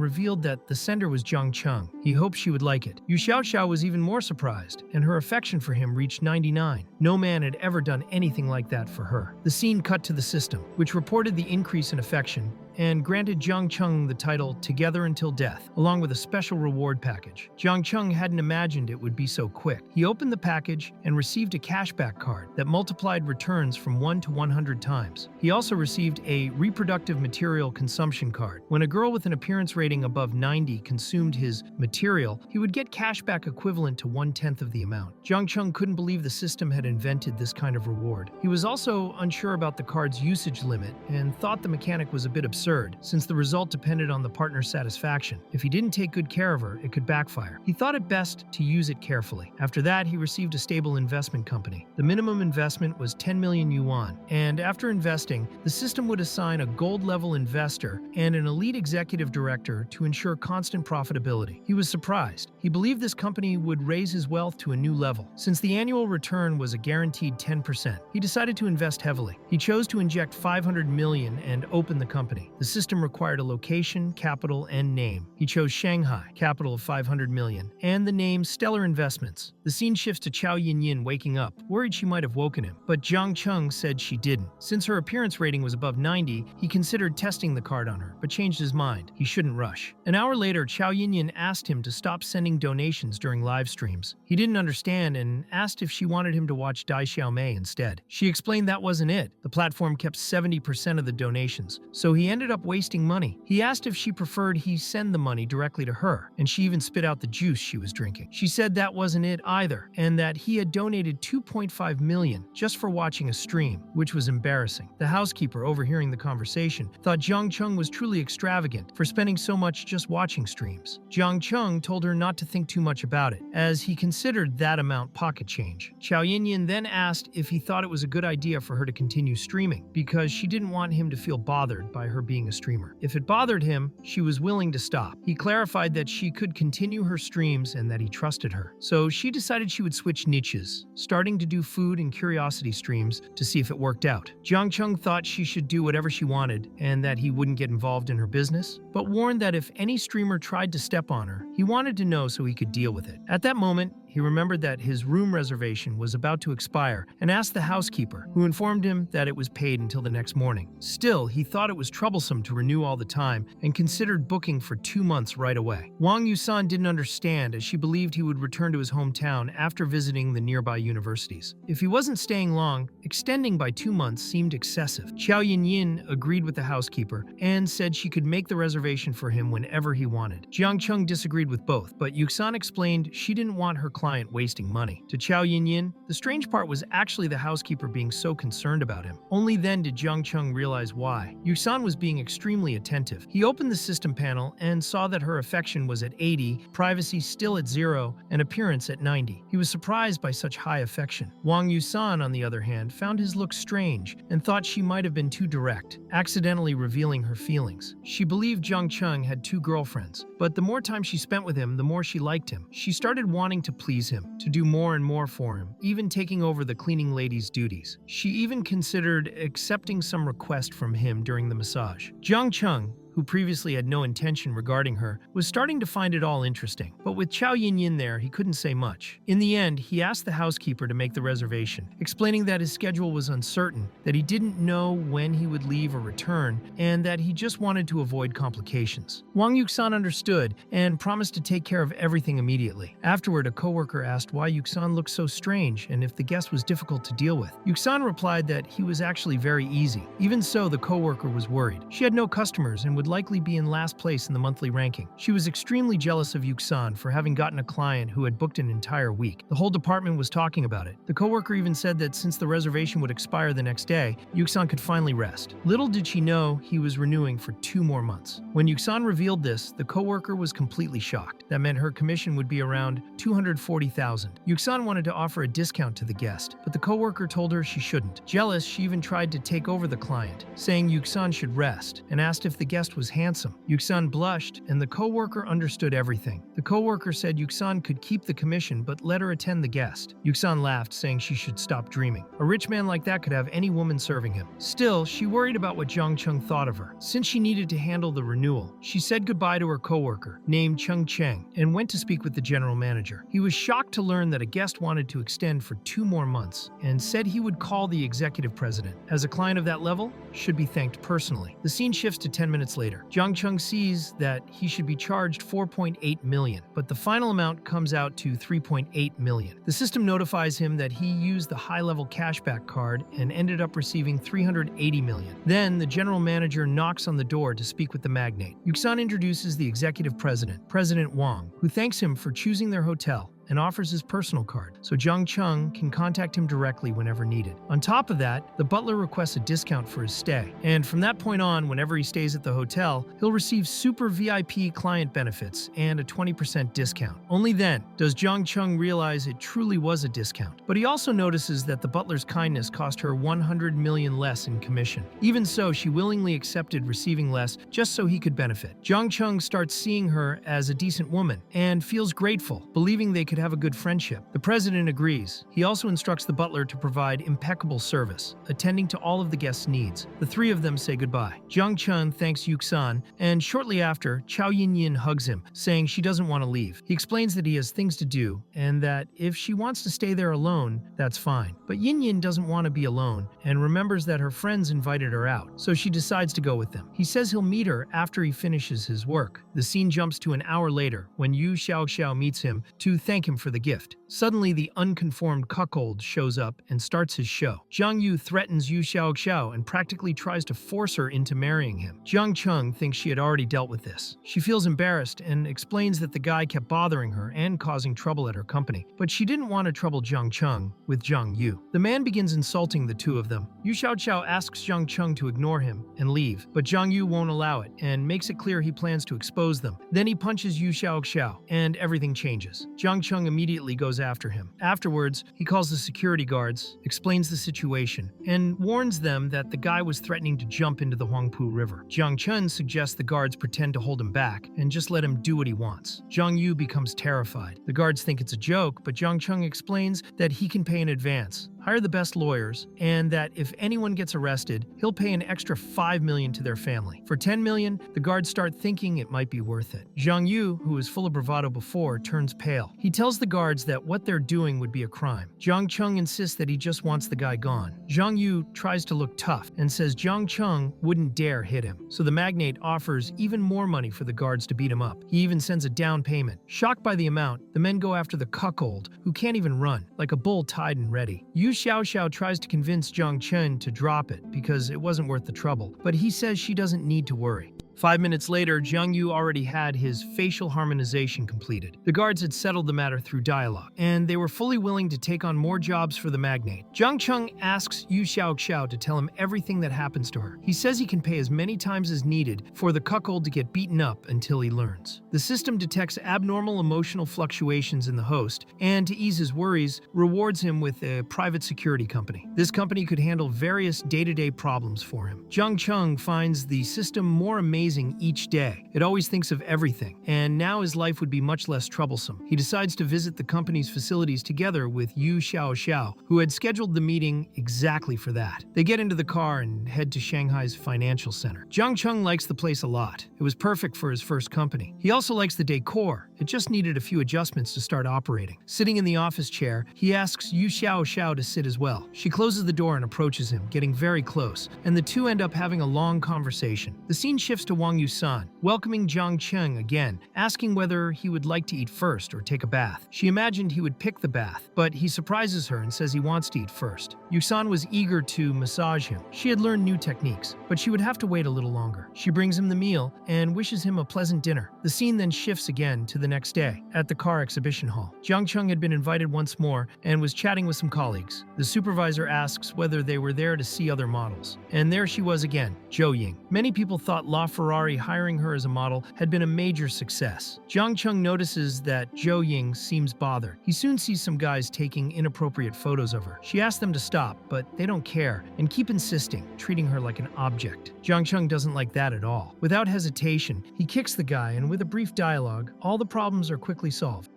revealed that the sender was Jiang Chung. He hoped she would like it. Yu Xiao was even more surprised, and her affection for him reached 99. No man had ever done anything like that for her. The scene cut to the system, which reported the increase in affection and granted Jiang Chung the title Together Until Death, along with a special reward package. Jiang Chung hadn't imagined it would be so quick. He opened the package and received a cashback card that multiplied returns from 1 to 100 times. He also received a reproductive material consumption card. When a girl with an appearance rating above 90 consumed his material, he would get cashback equivalent to 1/10 of the amount. Jiang Chung couldn't believe the system had invented this kind of reward. He was also unsure about the card's usage limit and thought the mechanic was a bit absurd, since the result depended on the partner's satisfaction. If he didn't take good care of her, it could backfire. He thought it best to use it carefully. After that, he received a stable investment company. The minimum investment was 10 million yuan, and after investing, the system would assign a gold-level investor and an elite executive director to ensure constant profitability. He was surprised. He believed this company would raise his wealth to a new level. Since the annual return was a guaranteed 10%, he decided to invest heavily. He chose to inject 500 million and open the company. The system required a location, capital, and name. He chose Shanghai, capital of 500 million, and the name Stellar Investments. The scene shifts to Chao Yin waking up, worried she might have woken him, but Jiang Chung said she didn't. Since her appearance rating was above 90, he considered testing the card on her, but changed his mind. He shouldn't rush. An hour later, Chao Yin asked him to stop sending donations during live streams. He didn't understand and asked if she wanted him to watch Dai Xiaomei instead. She explained that wasn't it. The platform kept 70% of the donations, so he ended up wasting money. He asked if she preferred he send the money directly to her, and she even spit out the juice she was drinking. She said that wasn't it either, and that he had donated 2.5 million just for watching a stream, which was embarrassing. The housekeeper, overhearing the conversation, thought Jiang Chung was truly extravagant for spending so much just watching streams. Jiang Chung told her not to think too much about it, as he considered that amount pocket change. Chao Yin then asked if he thought it was a good idea for her to continue streaming, because she didn't want him to feel bothered by her being a streamer. If it bothered him, she was willing to stop. He clarified that she could continue her streams and that he trusted her. So she decided she would switch niches, starting to do food and curiosity streams to see if it worked out. Jiang Chung thought she should do whatever she wanted and that he wouldn't get involved in her business, but warned that if any streamer tried to step on her, he wanted to know so he could deal with it. At that moment, he remembered that his room reservation was about to expire and asked the housekeeper, who informed him that it was paid until the next morning. Still, he thought it was troublesome to renew all the time and considered booking for 2 months right away. Wang Yusan didn't understand, as she believed he would return to his hometown after visiting the nearby universities. If he wasn't staying long, extending by 2 months seemed excessive. Xiao Yinyin agreed with the housekeeper and said she could make the reservation for him whenever he wanted. Jiang Cheng disagreed with both, but Yuxan explained she didn't want her client wasting money. To Xiao Yinyin, the strange part was actually the housekeeper being so concerned about him. Only then did Jiang Cheng realize why. Yuxan was being extremely attentive. He opened the system panel and saw that her affection was at 80, privacy still at 0, and appearance at 90. He was surprised by such high affection. Wang Yusan, on the other hand, found his look strange and thought she might have been too direct, accidentally revealing her feelings. She believed Jiang Cheng had 2 girlfriends, but the more time she spent with him, the more she liked him. She started wanting to please him, to do more and more for him, even taking over the cleaning lady's duties. She even considered accepting some request from him during the massage. Jiang Cheng, who previously had no intention regarding her, was starting to find it all interesting. But with Xiao Yinyin there, he couldn't say much. In the end, he asked the housekeeper to make the reservation, explaining that his schedule was uncertain, that he didn't know when he would leave or return, and that he just wanted to avoid complications. Wang Yuxan understood and promised to take care of everything immediately. Afterward, a coworker asked why Yuxan looked so strange and if the guest was difficult to deal with. Yuxan replied that he was actually very easy. Even so, the coworker was worried. She had no customers and would likely be in last place in the monthly ranking. She was extremely jealous of Yuxan for having gotten a client who had booked an entire week. The whole department was talking about it. The coworker even said that since the reservation would expire the next day, Yuxan could finally rest. Little did she know he was renewing for 2 more months. When Yuxan revealed this, the coworker was completely shocked. That meant her commission would be around 240,000. Yuxan wanted to offer a discount to the guest, but the coworker told her she shouldn't. Jealous, she even tried to take over the client, saying Yuxan should rest, and asked if the guest was handsome. Yuxan blushed, and the coworker understood everything. The coworker said Yuxan could keep the commission but let her attend the guest. Yuxan laughed, saying she should stop dreaming. A rich man like that could have any woman serving him. Still, she worried about what Jiang Cheng thought of her. Since she needed to handle the renewal, she said goodbye to her coworker, named Cheng Cheng, and went to speak with the general manager. He was shocked to learn that a guest wanted to extend for 2 more months and said he would call the executive president, as a client of that level should be thanked personally. The scene shifts to 10 minutes later. Jiang Cheng sees that he should be charged 4.8 million, but the final amount comes out to 3.8 million. The system notifies him that he used the high-level cashback card and ended up receiving 380 million. Then, the general manager knocks on the door to speak with the magnate. Yuxan introduces the executive president, President Wang, who thanks him for choosing their hotel and offers his personal card, so Jiang Cheng can contact him directly whenever needed. On top of that, the butler requests a discount for his stay, and from that point on, whenever he stays at the hotel, he'll receive super VIP client benefits and a 20% discount. Only then does Jiang Cheng realize it truly was a discount. But he also notices that the butler's kindness cost her 100 million less in commission. Even so, she willingly accepted receiving less just so he could benefit. Jiang Cheng starts seeing her as a decent woman and feels grateful, believing they could have a good friendship. The president agrees. He also instructs the butler to provide impeccable service, attending to all of the guests' needs. The 3 of them say goodbye. Jiang Cheng thanks Yuxan, and shortly after, Xiao Yinyin hugs him, saying she doesn't want to leave. He explains that he has things to do, and that if she wants to stay there alone, that's fine. But Yinyin doesn't want to be alone, and remembers that her friends invited her out, so she decides to go with them. He says he'll meet her after he finishes his work. The scene jumps to an hour later, when Yu Xiaoxiao meets him to thank him for the gift. Suddenly, the unconformed cuckold shows up and starts his show. Jiang Yu threatens Yu Xiaoxiao and practically tries to force her into marrying him. Jiang Cheng thinks she had already dealt with this. She feels embarrassed and explains that the guy kept bothering her and causing trouble at her company, but she didn't want to trouble Jiang Cheng with Jiang Yu. The man begins insulting the 2 of them. Yu Xiaoxiao asks Jiang Cheng to ignore him and leave, but Jiang Yu won't allow it and makes it clear he plans to expose them. Then he punches Yu Xiaoxiao, and everything changes. Jiang Cheng immediately goes after him. Afterwards, he calls the security guards, explains the situation, and warns them that the guy was threatening to jump into the Huangpu River. Jiang Cheng suggests the guards pretend to hold him back and just let him do what he wants. Jiang Yu becomes terrified. The guards think it's a joke, but Jiang Cheng explains that he can pay in advance, hire the best lawyers, and that if anyone gets arrested, he'll pay an extra $5 million to their family. For $10 million, the guards start thinking it might be worth it. Zhang Yu, who was full of bravado before, turns pale. He tells the guards that what they're doing would be a crime. Zhang Cheng insists that he just wants the guy gone. Zhang Yu tries to look tough and says Zhang Cheng wouldn't dare hit him, so the magnate offers even more money for the guards to beat him up. He even sends a down payment. Shocked by the amount, the men go after the cuckold, who can't even run, like a bull tied and ready. Yu Xiaoxiao tries to convince Zhang Chen to drop it because it wasn't worth the trouble, but he says she doesn't need to worry. 5 minutes later, Zhang Yu already had his facial harmonization completed. The guards had settled the matter through dialogue, and they were fully willing to take on more jobs for the magnate. Zhang Cheng asks Yu Xiaoxiao to tell him everything that happens to her. He says he can pay as many times as needed for the cuckold to get beaten up until he learns. The system detects abnormal emotional fluctuations in the host, and to ease his worries, rewards him with a private security company. This company could handle various day-to-day problems for him. Zhang Cheng finds the system more amazing each day. It always thinks of everything, and now his life would be much less troublesome. He decides to visit the company's facilities together with Yu Xiaoxiao, who had scheduled the meeting exactly for that. They get into the car and head to Shanghai's financial center. Zhang Cheng likes the place a lot. It was perfect for his first company. He also likes the decor. It just needed a few adjustments to start operating. Sitting in the office chair, he asks Yu Xiaoxiao to sit as well. She closes the door and approaches him, getting very close, and the two end up having a long conversation. The scene shifts to Wang Yusan, welcoming Zhang Cheng again, asking whether he would like to eat first or take a bath. She imagined he would pick the bath, but he surprises her and says he wants to eat first. Yusan was eager to massage him. She had learned new techniques, but she would have to wait a little longer. She brings him the meal and wishes him a pleasant dinner. The scene then shifts again to the next day, at the car exhibition hall. Zhang Cheng had been invited once more and was chatting with some colleagues. The supervisor asks whether they were there to see other models. And there she was again, Zhou Ying. Many people thought LaFerrari hiring her as a model had been a major success. Zhang Cheng notices that Zhou Ying seems bothered. He soon sees some guys taking inappropriate photos of her. She asks them to stop, but they don't care and keep insisting, treating her like an object. Zhang Cheng doesn't like that at all. Without hesitation, he kicks the guy, and with a brief dialogue, all the problems are quickly solved.